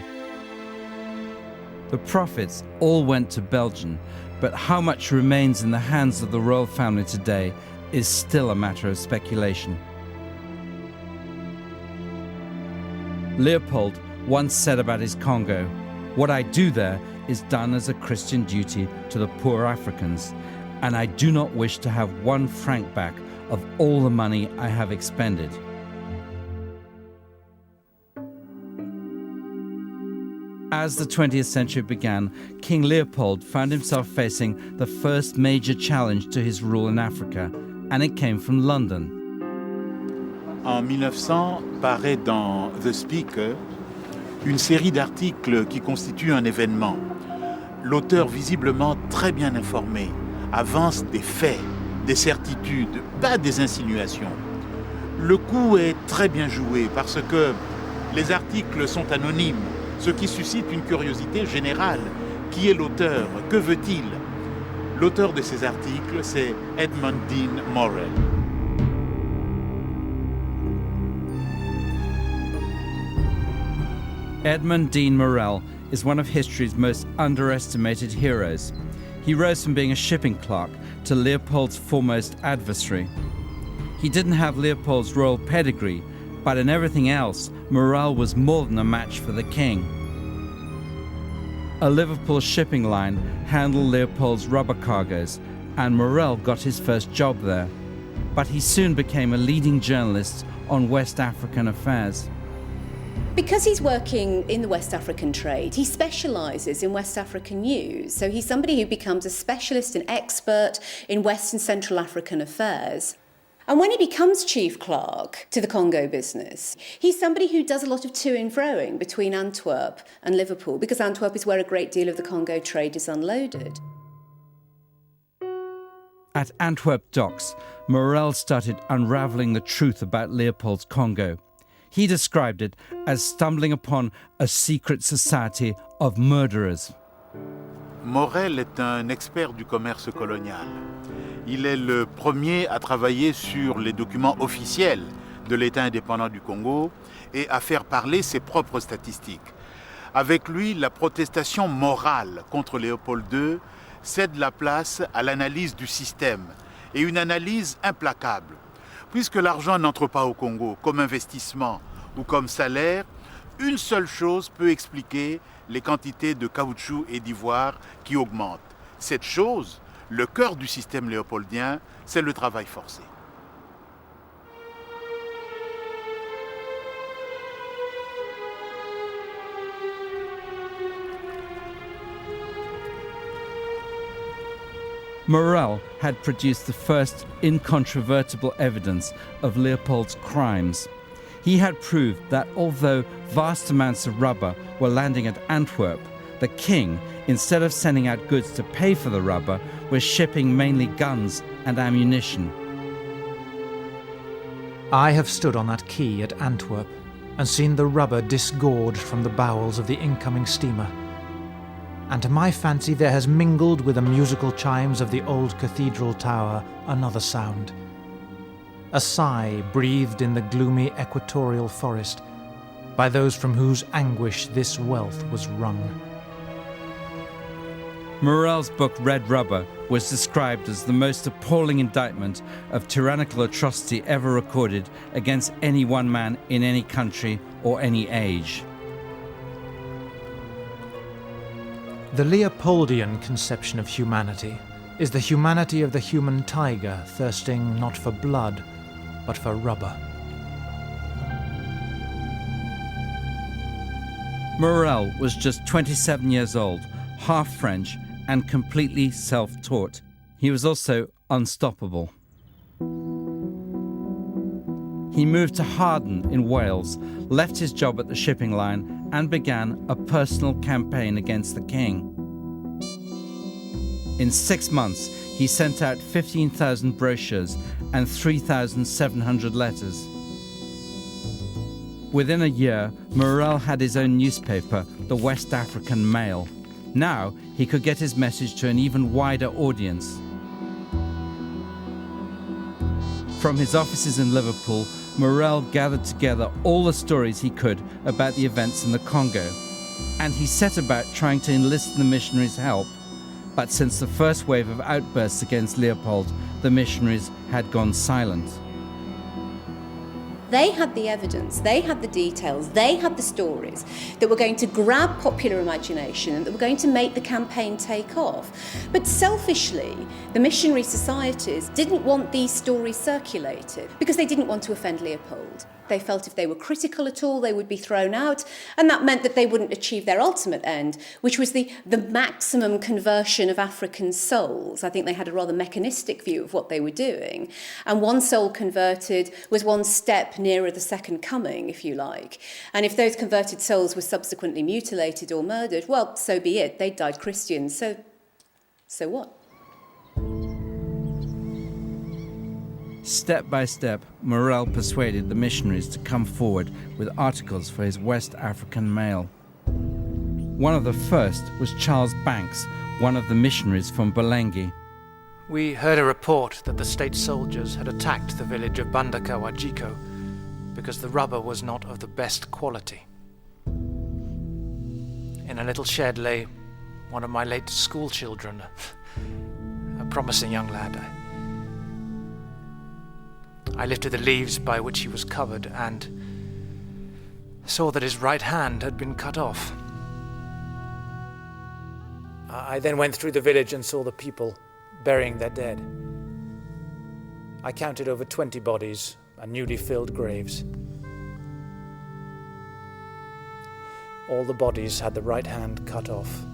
The profits all went to Belgium, but how much remains in the hands of the royal family today is still a matter of speculation. Leopold once said about his Congo, "What I do there is done as a Christian duty to the poor Africans, and I do not wish to have 1 franc back of all the money I have expended. As the 20th century began, King Leopold found himself facing the first major challenge to his rule in Africa, and it came from London. En 1900, paraît dans The Speaker une série d'articles qui constituent un événement. L'auteur, visiblement très bien informé, avance des faits, des certitudes, pas des insinuations. Le coup est très bien joué parce que les articles sont anonymes, ce qui suscite une curiosité générale. Qui est l'auteur? Que veut-il? L'auteur de ces articles, c'est Edmund Dean Morel. Edmund Dean Morel is one of history's most underestimated heroes. He rose from being a shipping clerk to Leopold's foremost adversary. He didn't have Leopold's royal pedigree, but in everything else, Morel was more than a match for the king. A Liverpool shipping line handled Leopold's rubber cargoes, and Morel got his first job there. But he soon became a leading journalist on West African affairs. Because he's working in the West African trade, he specialises in West African news. So he's somebody who becomes a specialist and expert in West and Central African affairs. And when he becomes chief clerk to the Congo business, he's somebody who does a lot of to and froing between Antwerp and Liverpool, because Antwerp is where a great deal of the Congo trade is unloaded. At Antwerp docks, Morel started unravelling the truth about Leopold's Congo. He described it as stumbling upon a secret society of murderers. Morel est un expert du commerce colonial. Il est le premier à travailler sur les documents officiels de l'État indépendant du Congo et à faire parler ses propres statistiques. Avec lui, la protestation morale contre Léopold II cède la place à l'analyse du système, et une analyse implacable. Puisque l'argent n'entre pas au Congo comme investissement ou comme salaire, une seule chose peut expliquer les quantités de caoutchouc et d'ivoire qui augmentent. Cette chose, le cœur du système léopoldien, c'est le travail forcé. Morel had produced the first incontrovertible evidence of Leopold's crimes. He had proved that although vast amounts of rubber were landing at Antwerp, the king, instead of sending out goods to pay for the rubber, was shipping mainly guns and ammunition. I have stood on that quay at Antwerp and seen the rubber disgorged from the bowels of the incoming steamer. And to my fancy there has mingled with the musical chimes of the old cathedral tower another sound. A sigh breathed in the gloomy equatorial forest by those from whose anguish this wealth was wrung. Morel's book Red Rubber was described as the most appalling indictment of tyrannical atrocity ever recorded against any one man in any country or any age. The Leopoldian conception of humanity is the humanity of the human tiger thirsting not for blood, but for rubber. Morel was just 27 years old, half French, and completely self-taught. He was also unstoppable. He moved to Harden in Wales, left his job at the shipping line, and began a personal campaign against the king. In 6 months, he sent out 15,000 brochures and 3,700 letters. Within a year, Morel had his own newspaper, the West African Mail. Now, he could get his message to an even wider audience. From his offices in Liverpool, Morel gathered together all the stories he could about the events in the Congo, and he set about trying to enlist the missionaries' help. But since the first wave of outbursts against Leopold, the missionaries had gone silent. They had the evidence, they had the details, they had the stories that were going to grab popular imagination and that were going to make the campaign take off. But selfishly, the missionary societies didn't want these stories circulated because they didn't want to offend Leopold. They felt if they were critical at all, they would be thrown out, and that meant that they wouldn't achieve their ultimate end, which was the maximum conversion of African souls. I think they had a rather mechanistic view of what they were doing, and one soul converted was one step nearer the second coming, if you like. And if those converted souls were subsequently mutilated or murdered, well, so be it. They died Christians, so what? Step by step, Morel persuaded the missionaries to come forward with articles for his West African mail. One of the first was Charles Banks, one of the missionaries from Belengi. We heard a report that the state soldiers had attacked the village of Bandaka Wajiko because the rubber was not of the best quality. In a little shed lay one of my late school children, a promising young lad. I lifted the leaves by which he was covered and saw that his right hand had been cut off. I then went through the village and saw the people burying their dead. I counted over 20 bodies and newly filled graves. All the bodies had the right hand cut off.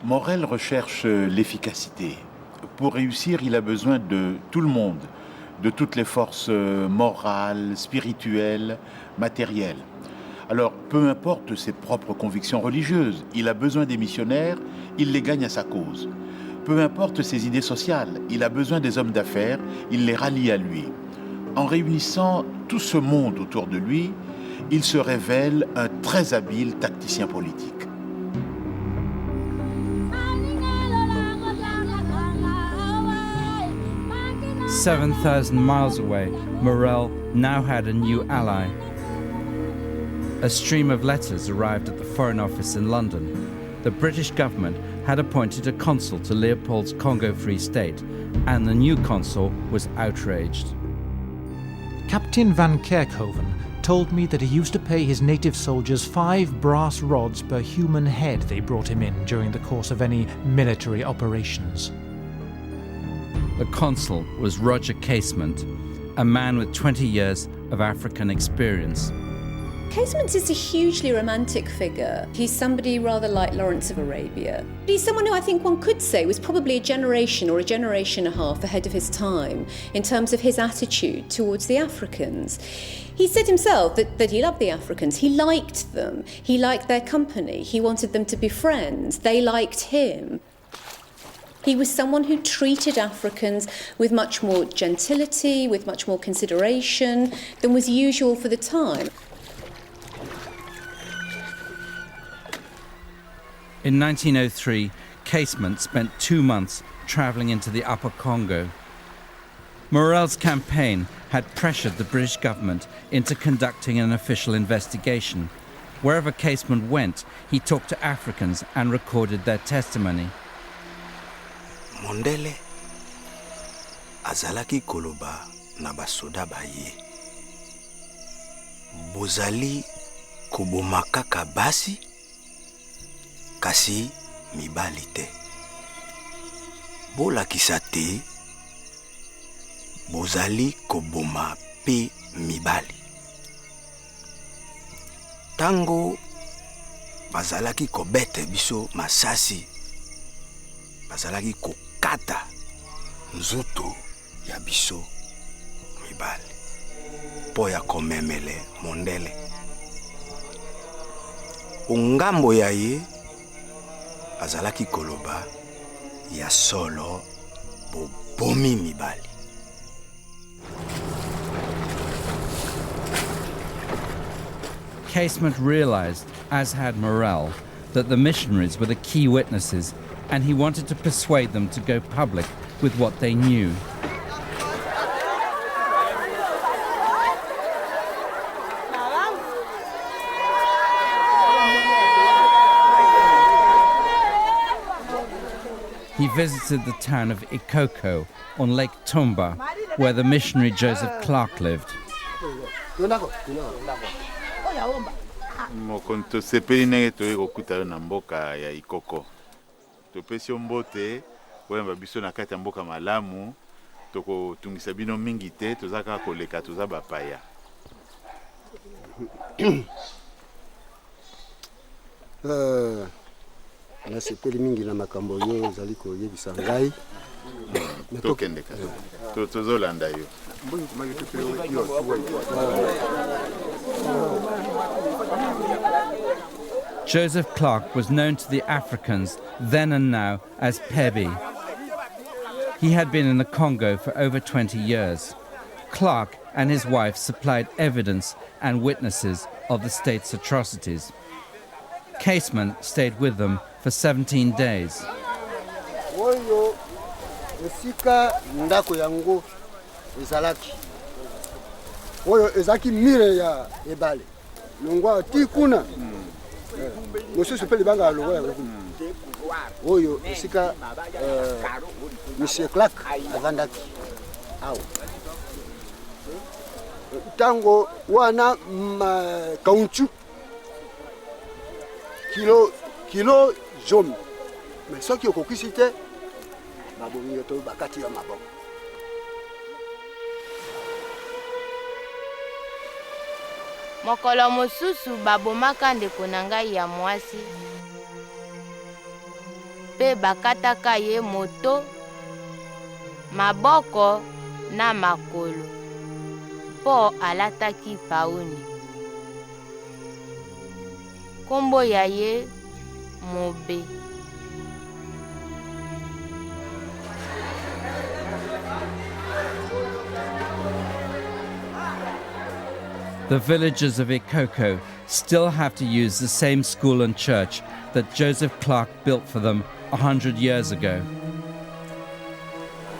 Morel recherche l'efficacité. Pour réussir, il a besoin de tout le monde, de toutes les forces morales, spirituelles, matérielles. Alors, peu importe ses propres convictions religieuses, il a besoin des missionnaires, il les gagne à sa cause. Peu importe ses idées sociales, il a besoin des hommes d'affaires, il les rallie à lui. En réunissant tout ce monde autour de lui, il se révèle un très habile tacticien politique. 7,000 miles away, Morel now had a new ally. A stream of letters arrived at the Foreign Office in London. The British government had appointed a consul to Leopold's Congo Free State, and the new consul was outraged. Captain van Kerkhoven told me that he used to pay his native soldiers 5 brass rods per human head they brought him in during the course of any military operations. The consul was Roger Casement, a man with 20 years of African experience. Casement is a hugely romantic figure. He's somebody rather like Lawrence of Arabia. He's someone who I think one could say was probably a generation or a generation and a half ahead of his time in terms of his attitude towards the Africans. He said himself that he loved the Africans. He liked them. He liked their company. He wanted them to be friends. They liked him. He was someone who treated Africans with much more gentility, with much more consideration than was usual for the time. In 1903, Casement spent 2 months travelling into the Upper Congo. Morel's campaign had pressured the British government into conducting an official investigation. Wherever Casement went, he talked to Africans and recorded their testimony. Mondele azalaki koloba na basoda baye. Bozali koboma kaka basi kasi mibali te. Bolakisa te bozali koboma pe mibali. Tango bazalaki kobete biso masasi, bazalaki kokata nzoto ya biso mibali po ya komemele mondele. Ungambo ya ye azalaki koloba ya solo bobomi mibali. Casement realized, as had Morel, that the missionaries were the key witnesses, and he wanted to persuade them to go public with what they knew. he visited the town of Ikoko on Lake Tumba, where the missionary Joseph Clark lived. Mokonto sepeli nenge toye kokuta na mboka ya Ikoko. Topesi mbote wemba biso na kati ya mboka malamu toko tungisa bino mingi te tozaka koleka toza bapaya. Na sepeli mingi na makambo yo zali koyebisa ngai. Tokende ka. Tozolanda yo. Joseph Clark was known to the Africans then and now as Pebi. He had been in the Congo for over 20 years. Clark and his wife supplied evidence and witnesses of the state's atrocities. Casement stayed with them for 17 days. Oyo esika ndako yango ezalaki. Oyo ezaki mire ya ebale. Longwa tikuna. Mosusu pe libanga alongo ya kuna. Oyo esika Monsieur Clark avandaki. Awo. Tango wana kaunchu kilo jaune. Mais ce qui est okokisi te babongi yo to bakati ya maboko. Mokolo mosusu babomaka ndeko na ngai ya mwasi pe bakataka ye moto, maboko na makolo po alataki pauni. Kombo ya ye Mobe. The villagers of Ikoko still have to use the same school and church that Joseph Clark built for them 100 years ago.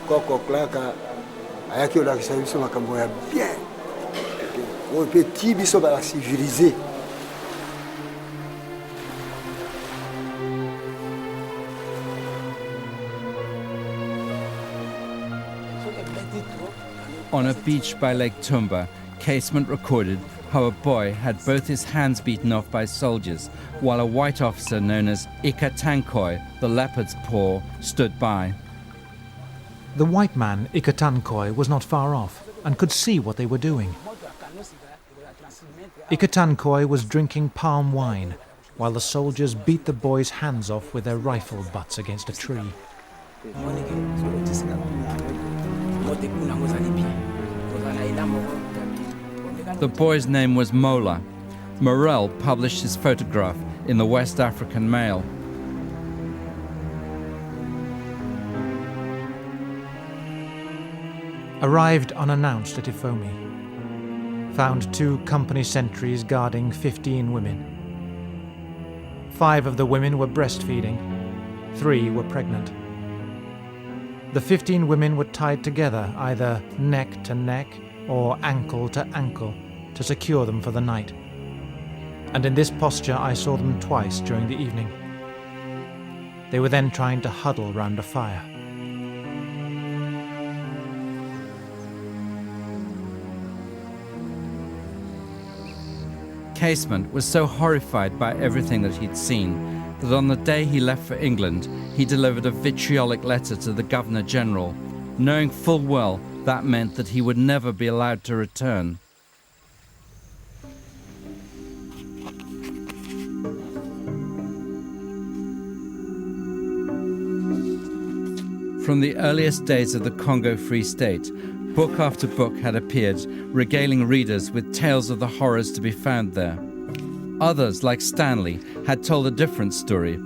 Koko Clark ayaki olakisa biso makambo ya bien. Oyo pe ti biso ba civiliser. On a beach by Lake Tumba, Casement recorded how a boy had both his hands beaten off by soldiers, while a white officer known as Ikatankoi, the leopard's paw, stood by. The white man, Ikatankoi, was not far off and could see what they were doing. Ikatankoi was drinking palm wine, while the soldiers beat the boy's hands off with their rifle butts against a tree. The boy's name was Mola. Morel published his photograph in the West African Mail. Arrived unannounced at Ifomi. Found 2 company sentries guarding 15 women. 5 of the women were breastfeeding. 3 were pregnant. The 15 women were tied together, either neck to neck or ankle to ankle, to secure them for the night. And in this posture I saw them twice during the evening. They were then trying to huddle round a fire. Casement was so horrified by everything that he'd seen that on the day he left for England, he delivered a vitriolic letter to the Governor-General, knowing full well that meant that he would never be allowed to return. From the earliest days of the Congo Free State, book after book had appeared, regaling readers with tales of the horrors to be found there. Others, like Stanley, had told a different story.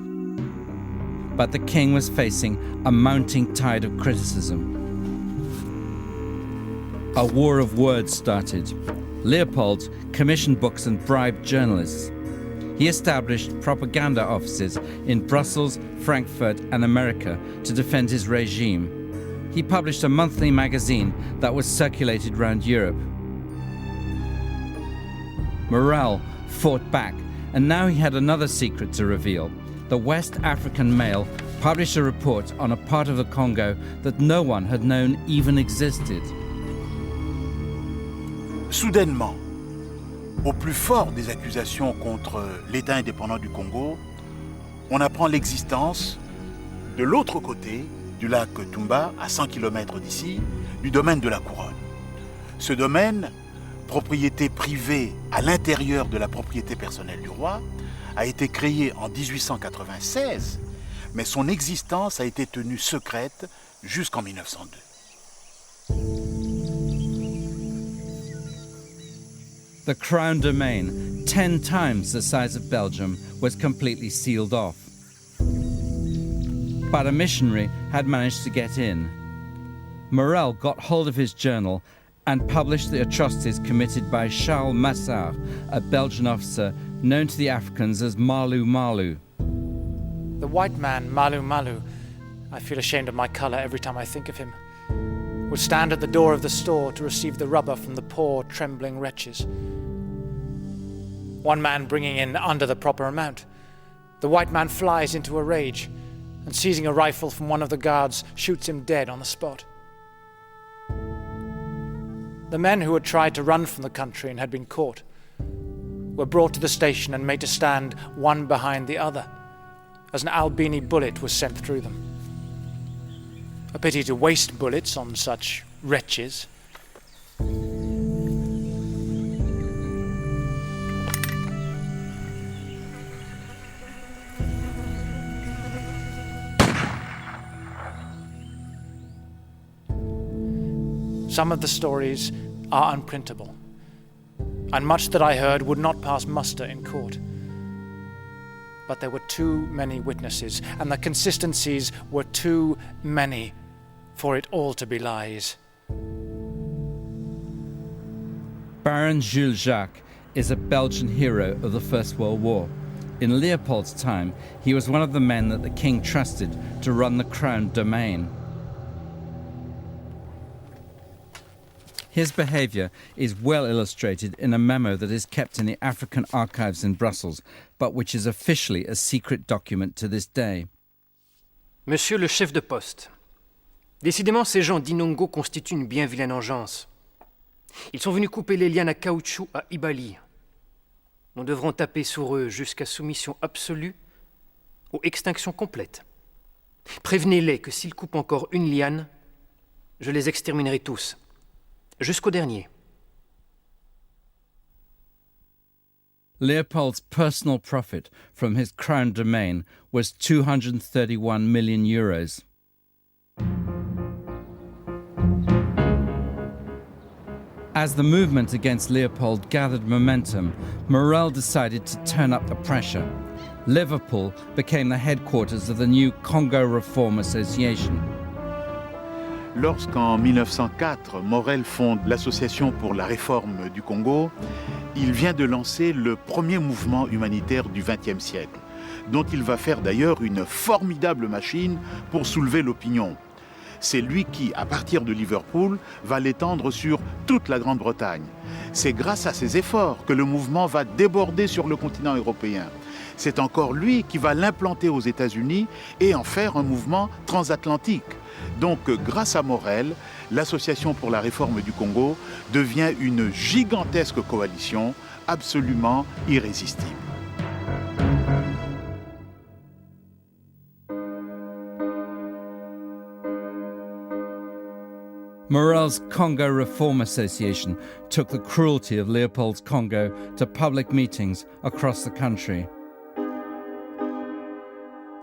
But the king was facing a mounting tide of criticism. A war of words started. Leopold commissioned books and bribed journalists. He established propaganda offices in Brussels, Frankfurt, and America to defend his regime. He published a monthly magazine that was circulated around Europe. Morel fought back, and now he had another secret to reveal. The West African Mail published a report on a part of the Congo that no one had known even existed. Soudainement, au plus fort des accusations contre l'État indépendant du Congo, on apprend l'existence, de l'autre côté du lac Tumba, à 100 km d'ici, du domaine de la Couronne. Ce domaine, propriété privée à l'intérieur de la propriété personnelle du roi, a été créé en 1896, mais son existence a été tenue secrète jusqu'en 1902. The Crown domain, 10 times the size of Belgium, was completely sealed off. But a missionary had managed to get in. Morel got hold of his journal and published the atrocities committed by Charles Massard, a Belgian officer known to the Africans as Malu Malu. The white man, Malu Malu, I feel ashamed of my colour every time I think of him, would stand at the door of the store to receive the rubber from the poor, trembling wretches. One man bringing in under the proper amount. The white man flies into a rage and, seizing a rifle from one of the guards, shoots him dead on the spot. The men who had tried to run from the country and had been caught were brought to the station and made to stand one behind the other as an Albini bullet was sent through them. A pity to waste bullets on such wretches. Some of the stories are unprintable, and much that I heard would not pass muster in court. But there were too many witnesses, and the consistencies were too many for it all to be lies. Baron Jules Jacques is a Belgian hero of the First World War. In Leopold's time, he was one of the men that the king trusted to run the Crown domain. His behaviour is well illustrated in a memo that is kept in the African archives in Brussels, but which is officially a secret document to this day. Monsieur le chef de poste, décidément ces gens d'Inongo constituent une bien vilaine engeance. Ils sont venus couper les lianes à caoutchouc à Ibali. Nous devrons taper sur eux jusqu'à soumission absolue ou extinction complète. Prévenez-les que s'ils coupent encore une liane, je les exterminerai tous. Jusqu'au dernier. Leopold's personal profit from his crown domain was 231 million euros. As the movement against Leopold gathered momentum, Morel decided to turn up the pressure. Liverpool became the headquarters of the new Congo Reform Association. Lorsqu'en 1904, Morel fonde l'Association pour la réforme du Congo, il vient de lancer le premier mouvement humanitaire du XXe siècle, dont il va faire d'ailleurs une formidable machine pour soulever l'opinion. C'est lui qui, à partir de Liverpool, va l'étendre sur toute la Grande-Bretagne. C'est grâce à ses efforts que le mouvement va déborder sur le continent européen. C'est encore lui qui va l'implanter aux États-Unis et en faire un mouvement transatlantique. Donc, grâce à Morel, l'Association pour la réforme du Congo devient une gigantesque coalition absolument irrésistible. Morel's Congo Reform Association took the cruelty of Leopold's Congo to public meetings across the country.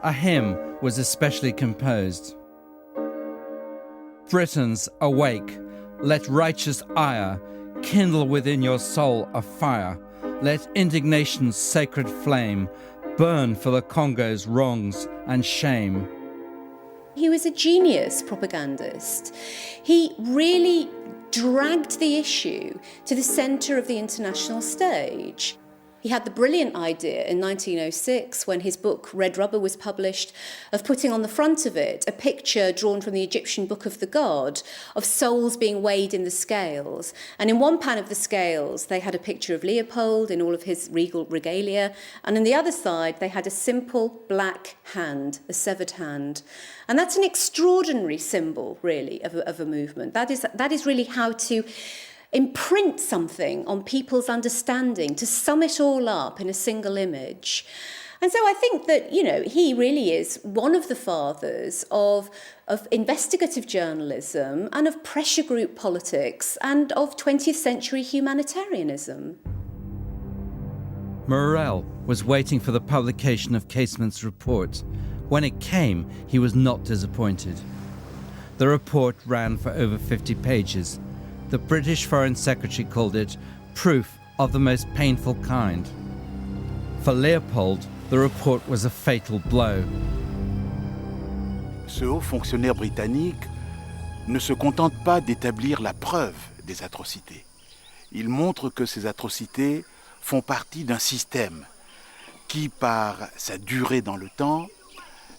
A hymn was especially composed. Britons, awake, let righteous ire kindle within your soul a fire. Let indignation's sacred flame burn for the Congo's wrongs and shame. He was a genius propagandist. He really dragged the issue to the centre of the international stage. He had the brilliant idea in 1906, when his book Red Rubber was published, of putting on the front of it a picture drawn from the Egyptian Book of the God of souls being weighed in the scales. And in one pan of the scales, they had a picture of Leopold in all of his regal regalia, and on the other side, they had a simple black hand, a severed hand. And that's an extraordinary symbol, really, of a movement. That is really how to imprint something on people's understanding, to sum it all up in a single image. And so I think that, you know, he really is one of the fathers of investigative journalism and of pressure group politics and of 20th century humanitarianism. Morel was waiting for the publication of Casement's report. When it came, he was not disappointed. The report ran for over 50 pages. The British Foreign Secretary called it proof of the most painful kind. For Leopold, the report was a fatal blow. Ce haut fonctionnaire britannique ne se contente pas d'établir la preuve des atrocités. Il montre que ces atrocités font partie d'un système qui, par sa durée dans le temps,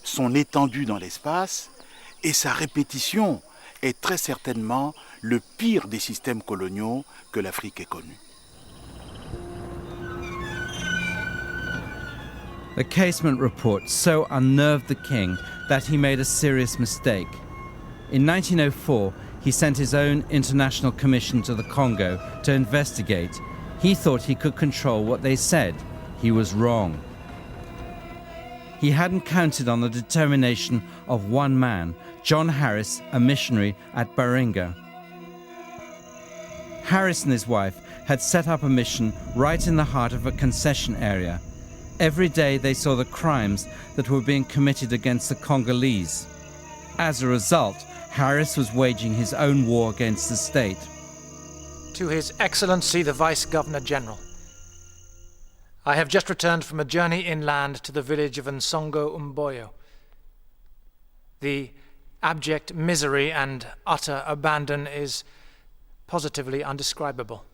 son étendue dans l'espace et sa répétition, est très certainement le pire des systèmes coloniaux que l'Afrique ait connu. The Casement report so unnerved the king that he made a serious mistake. In 1904, he sent his own international commission to the Congo to investigate. He thought he could control what they said. He was wrong. He hadn't counted on the determination of one man, John Harris, a missionary at Baringa. Harris and his wife had set up a mission right in the heart of a concession area. Every day they saw the crimes that were being committed against the Congolese. As a result, Harris was waging his own war against the state. To His Excellency the Vice-Governor General, I have just returned from a journey inland to the village of Nsongo Umboyo. The abject misery and utter abandon is positively undescribable.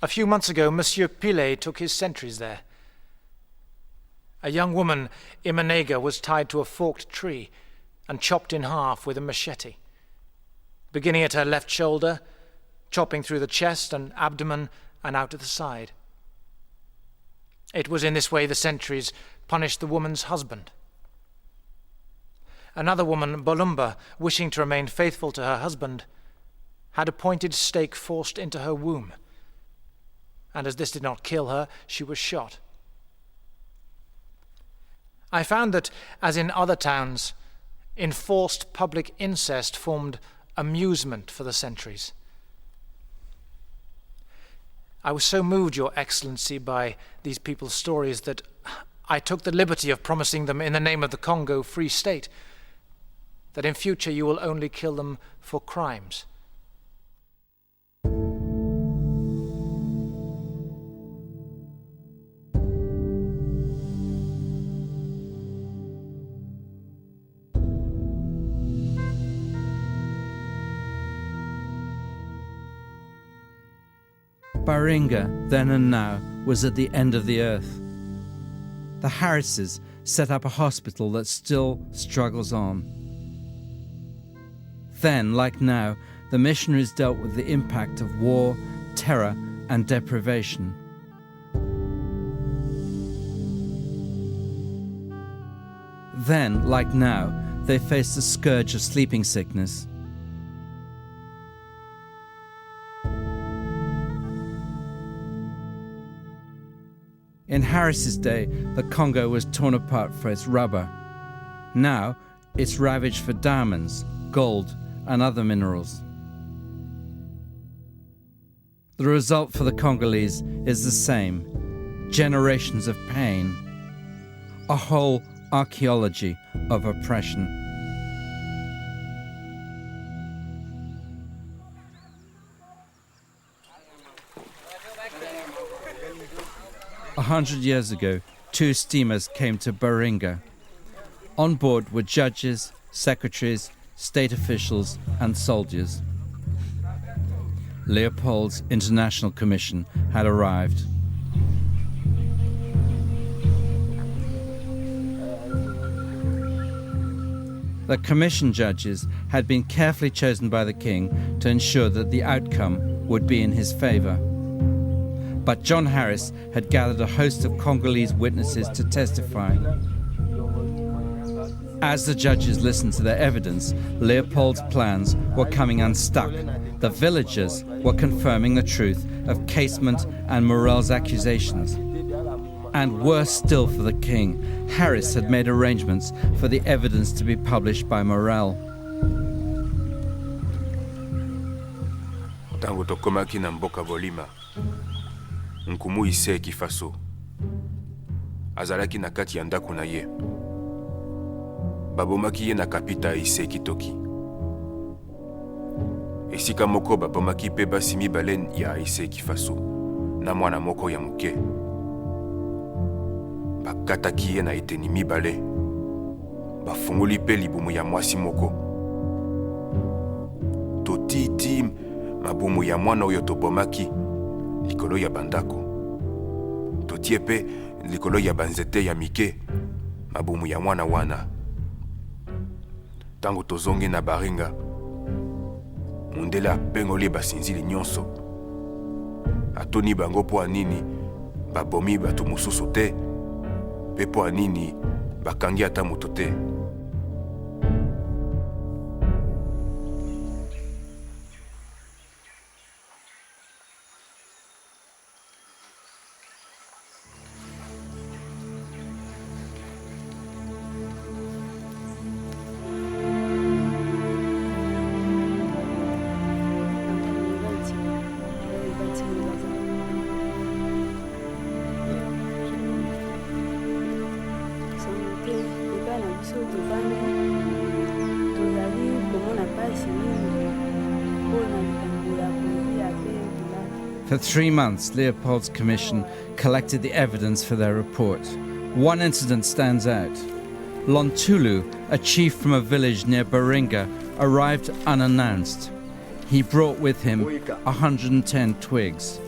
A few months ago, Monsieur Pillet took his sentries there. A young woman, Imanega, was tied to a forked tree and chopped in half with a machete, beginning at her left shoulder, chopping through the chest and abdomen and out to the side. It was in this way the sentries punished the woman's husband. Another woman, Bolumba, wishing to remain faithful to her husband, had a pointed stake forced into her womb, and as this did not kill her, she was shot. I found that, as in other towns, enforced public incest formed amusement for the sentries. I was so moved, Your Excellency, by these people's stories that I took the liberty of promising them, in the name of the Congo Free State, that in future you will only kill them for crimes. Baringa, then and now, was at the end of the earth. The Harrises set up a hospital that still struggles on. Then, like now, the missionaries dealt with the impact of war, terror, and deprivation. Then, like now, they faced the scourge of sleeping sickness. In Harris's day, the Congo was torn apart for its rubber. Now, it's ravaged for diamonds, gold, and other minerals. The result for the Congolese is the same: generations of pain, a whole archaeology of oppression. A 100 years ago, 2 steamers came to Baringa. On board were judges, secretaries, state officials, and soldiers. Leopold's International Commission had arrived. The commission judges had been carefully chosen by the king to ensure that the outcome would be in his favor. But John Harris had gathered a host of Congolese witnesses to testify. As the judges listened to their evidence, Leopold's plans were coming unstuck. The villagers were confirming the truth of Casement and Morel's accusations. And worse still for the king, Harris had made arrangements for the evidence to be published by Morel. Tango tokomaki na mboka Bolima, nkumu ise kifaso. Azalaki na kati ya ndako na ye. Babomaki ye na kapita ise kitoki. Esika moko babomaki pe basi mibale ya ise kifaso, na mwana moko ya muke. Bakataki ye na eteni mibale. Bafungoli pe libumu ya mwasi moko. Totiti mabumu ya mwana oyo tobomaki likolo ya bandako. Totie pe likolo ya banzete ya mike mabumu ya mwana wana. Tango tozongi na baringa, mundele apengoli basinzili nyonso. Atoni bango po anini babomi bato mosusu te, pe po anini bakangi ata moto te. For 3 months, Leopold's commission collected the evidence for their report. One incident stands out. Lontulu, a chief from a village near Baringa, arrived unannounced. He brought with him 110 twigs.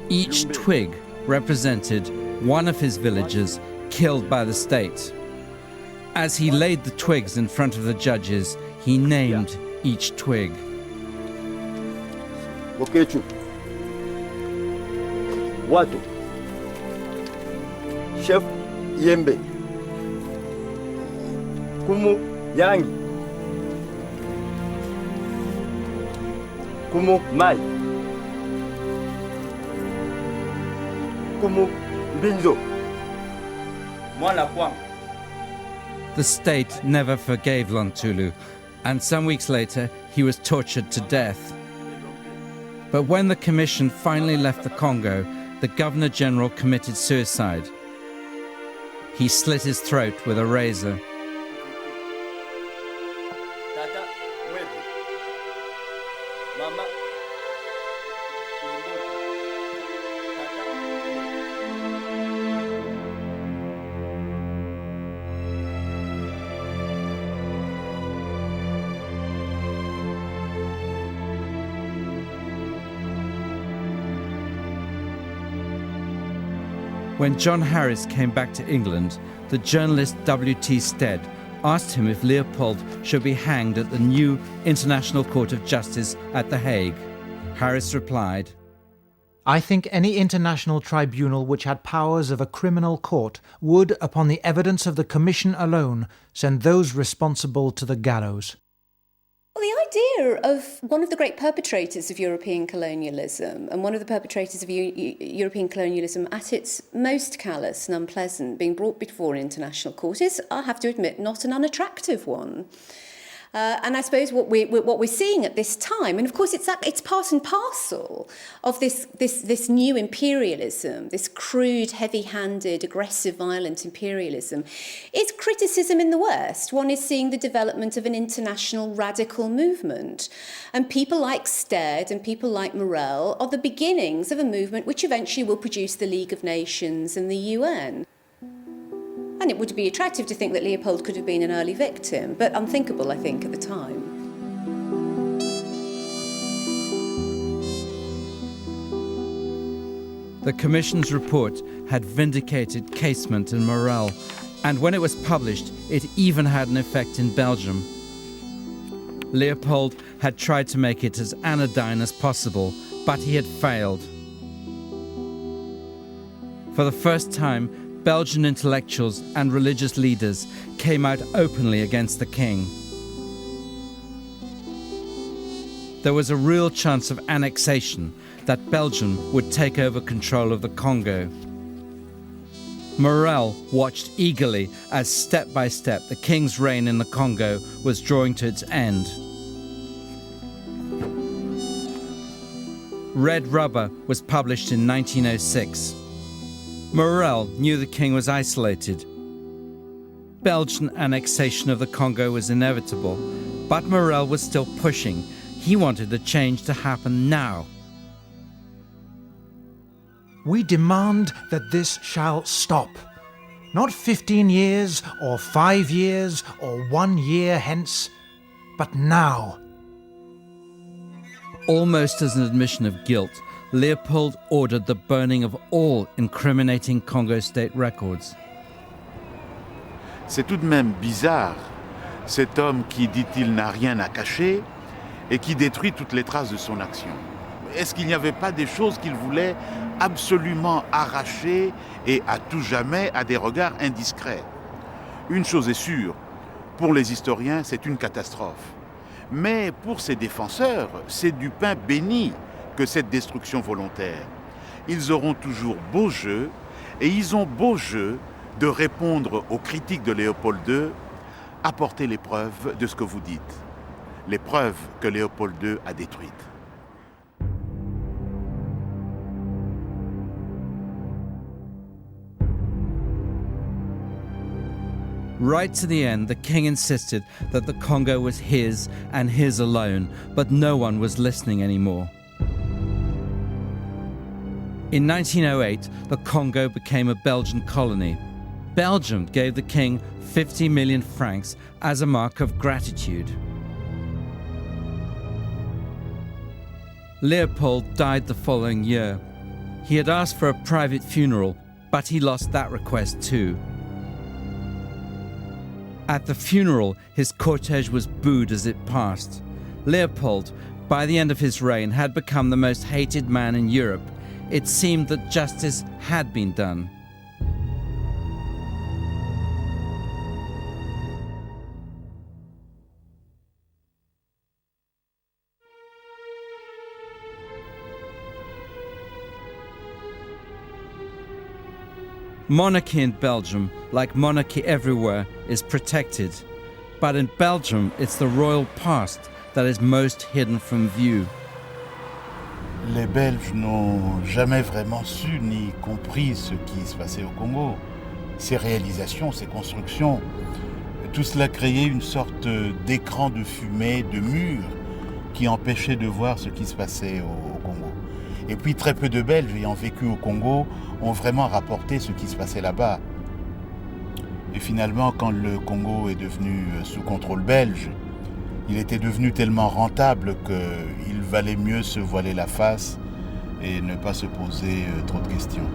Each twig represented one of his villagers killed by the state. As he laid the twigs in front of the judges, he named each twig. Watu Chef Yembe Kumu Yangi Kumu Mai Kumu Binzo Mwana Kwang. The state never forgave Lontulu, and some weeks later he was tortured to death. But when the commission finally left the Congo, the Governor General committed suicide. He slit his throat with a razor. When John Harris came back to England, the journalist W.T. Stead asked him if Leopold should be hanged at the new International Court of Justice at The Hague. Harris replied, I think any international tribunal which had powers of a criminal court would, upon the evidence of the Commission alone, send those responsible to the gallows. Well, the idea of one of the great perpetrators of European colonialism, and one of the perpetrators of European colonialism at its most callous and unpleasant, being brought before an international court is, I have to admit, not an unattractive one. And I suppose what we're seeing at this time, and of course it's part and parcel of this new imperialism, this crude, heavy-handed, aggressive, violent imperialism, is criticism in the West. One is seeing the development of an international radical movement. And people like Stead and people like Morel are the beginnings of a movement which eventually will produce the League of Nations and the UN. And it would be attractive to think that Leopold could have been an early victim, but unthinkable, I think, at the time. The Commission's report had vindicated Casement and Morel, and when it was published, it even had an effect in Belgium. Leopold had tried to make it as anodyne as possible, but he had failed. For the first time, Belgian intellectuals and religious leaders came out openly against the king. There was a real chance of annexation, that Belgium would take over control of the Congo. Morel watched eagerly as step by step the king's reign in the Congo was drawing to its end. Red Rubber was published in 1906. Morel knew the king was isolated. Belgian annexation of the Congo was inevitable, but Morel was still pushing. He wanted the change to happen now. We demand that this shall stop. Not 15 years, or 5 years, or 1 year hence, but now. Almost as an admission of guilt, Leopold ordered the burning of all incriminating Congo state records. C'est tout de même bizarre, cet homme qui, dit-il, n'a rien à cacher et qui détruit toutes les traces de son action. Est-ce qu'il n'y avait pas des choses qu'il voulait absolument arracher et à tout jamais à des regards indiscrets? Une chose est sûre, pour les historiens, c'est une catastrophe. Mais pour ses défenseurs, c'est du pain béni que cette destruction volontaire. Ils auront toujours beau jeu, et ils ont beau jeu de répondre aux critiques de Léopold II, apporter les preuves de ce que vous dites, les preuves que Léopold II a détruites. Right to the end, the king insisted that the Congo was his and his alone, but no one was listening anymore. In 1908, the Congo became a Belgian colony. Belgium gave the king 50 million francs as a mark of gratitude. Leopold died the following year. He had asked for a private funeral, but he lost that request too. At the funeral, his cortege was booed as it passed. Leopold, by the end of his reign, had become the most hated man in Europe. It seemed that justice had been done. Monarchy in Belgium, like monarchy everywhere, is protected. But in Belgium, it's the royal past that is most hidden from view. Les Belges n'ont jamais vraiment su ni compris ce qui se passait au Congo. Ces réalisations, ces constructions, tout cela créait une sorte d'écran de fumée, de mur, qui empêchait de voir ce qui se passait au Congo. Et puis très peu de Belges ayant vécu au Congo ont vraiment rapporté ce qui se passait là-bas. Et finalement, quand le Congo est devenu sous contrôle belge, il était devenu tellement rentable qu'il valait mieux se voiler la face et ne pas se poser trop de questions.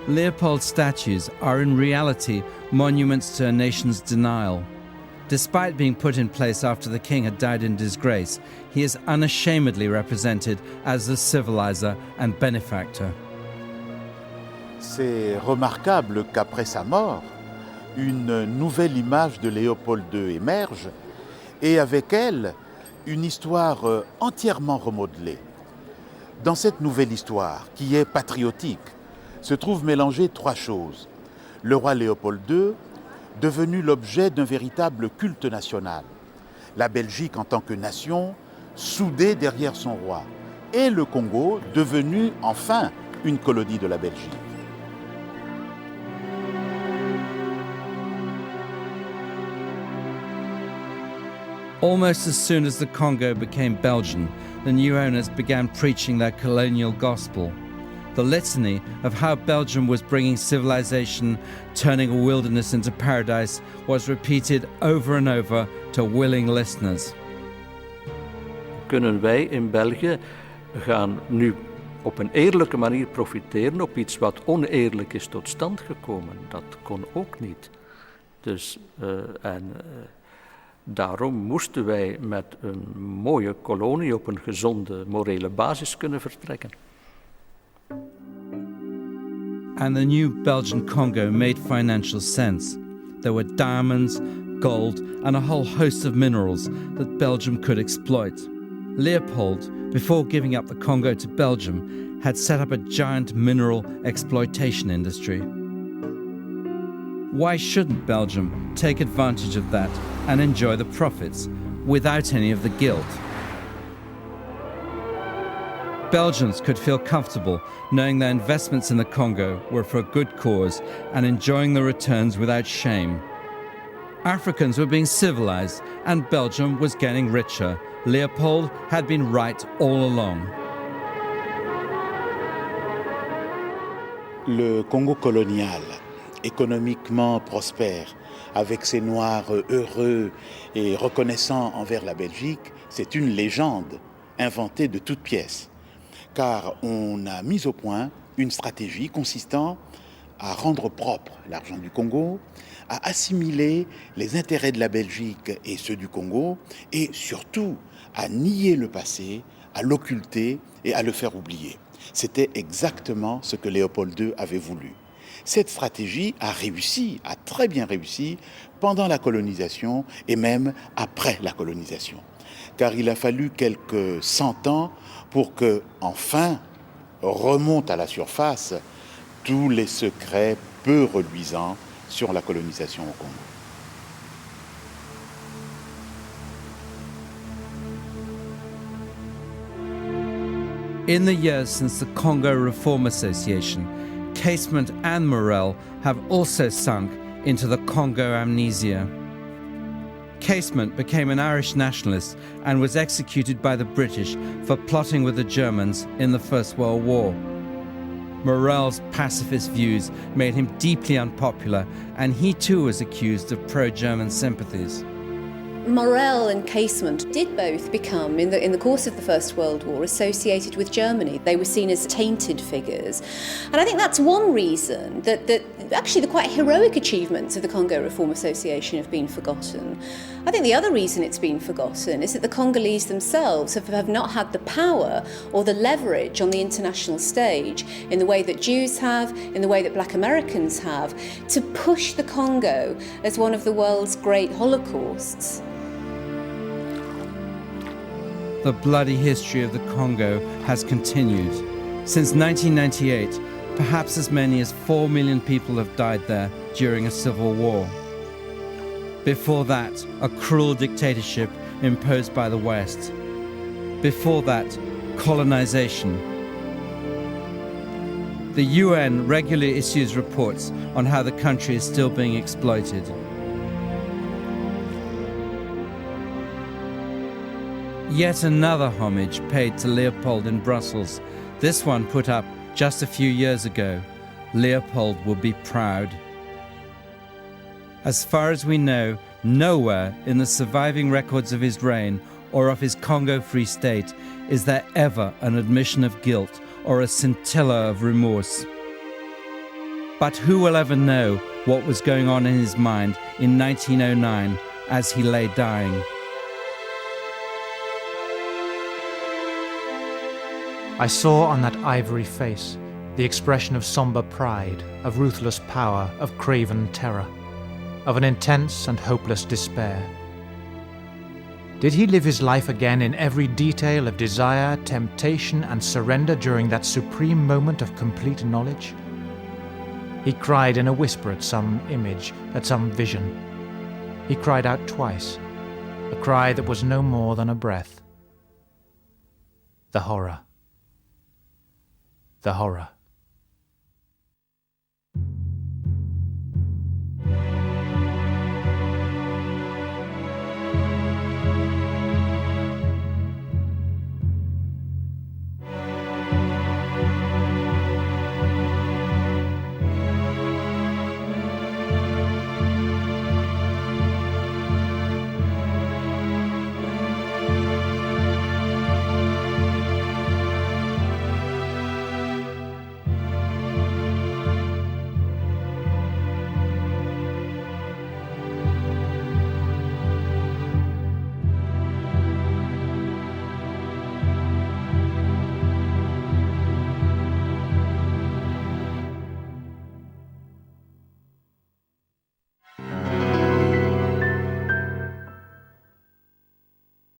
Leopold's statues are in reality monuments to a nation's denial. Despite being put in place after the king had died in disgrace, he is unashamedly represented as the civilizer and benefactor. C'est remarquable qu'après sa mort, une nouvelle image de Léopold II émerge et avec elle, une histoire entièrement remodelée. Dans cette nouvelle histoire, qui est patriotique, se trouvent mélangées trois choses. Le roi Léopold II, devenu l'objet d'un véritable culte national. La Belgique en tant que nation, soudée derrière son roi. Et le Congo, devenu enfin une colonie de la Belgique. Almost as soon as the Congo became Belgian, the new owners began preaching their colonial gospel. The litany of how Belgium was bringing civilization, turning a wilderness into paradise, was repeated over and over to willing listeners. Kunnen wij in België gaan nu op een eerlijke manier profiteren op iets wat oneerlijk is tot stand gekomen. Dat kon ook niet. Dus, daarom moesten wij met een mooie kolonie op een gezonde morele basis kunnen vertrekken. And the new Belgian Congo made financial sense. There were diamonds, gold, and a whole host of minerals that Belgium could exploit. Leopold, before giving up the Congo to Belgium, had set up a giant mineral exploitation industry. Why shouldn't Belgium take advantage of that and enjoy the profits without any of the guilt? Belgians could feel comfortable knowing their investments in the Congo were for a good cause and enjoying the returns without shame. Africans were being civilized and Belgium was getting richer. Leopold had been right all along. Le Congo colonial, économiquement prospère, avec ses Noirs heureux et reconnaissants envers la Belgique, c'est une légende inventée de toutes pièces. Car on a mis au point une stratégie consistant à rendre propre l'argent du Congo, à assimiler les intérêts de la Belgique et ceux du Congo, et surtout à nier le passé, à l'occulter et à le faire oublier. C'était exactement ce que Léopold II avait voulu. Cette stratégie a réussi, a très bien réussi, pendant la colonisation et même après la colonisation. Car il a fallu quelques 100 ans pour que, enfin, remontent à la surface tous les secrets peu reluisants sur la colonisation au Congo. In the years since the Congo Reform Association, Casement and Morel have also sunk into the Congo amnesia. Casement became an Irish nationalist and was executed by the British for plotting with the Germans in the First World War. Morel's pacifist views made him deeply unpopular, and he too was accused of pro-German sympathies. Morel and Casement did both become, in the course of the First World War, associated with Germany. They were seen as tainted figures. And I think that's one reason that actually the quite heroic achievements of the Congo Reform Association have been forgotten. I think the other reason it's been forgotten is that the Congolese themselves have not had the power or the leverage on the international stage in the way that Jews have, in the way that Black Americans have, to push the Congo as one of the world's great holocausts. The bloody history of the Congo has continued. Since 1998, perhaps as many as 4 million people have died there during a civil war. Before that, a cruel dictatorship imposed by the West. Before that, colonization. The UN regularly issues reports on how the country is still being exploited. Yet another homage paid to Leopold in Brussels, this one put up just a few years ago. Leopold will be proud. As far as we know, nowhere in the surviving records of his reign or of his Congo Free State is there ever an admission of guilt or a scintilla of remorse. But who will ever know what was going on in his mind in 1909 as he lay dying? I saw on that ivory face the expression of somber pride, of ruthless power, of craven terror, of an intense and hopeless despair. Did he live his life again in every detail of desire, temptation, and surrender during that supreme moment of complete knowledge? He cried in a whisper at some image, at some vision. He cried out twice, a cry that was no more than a breath. The horror. The horror.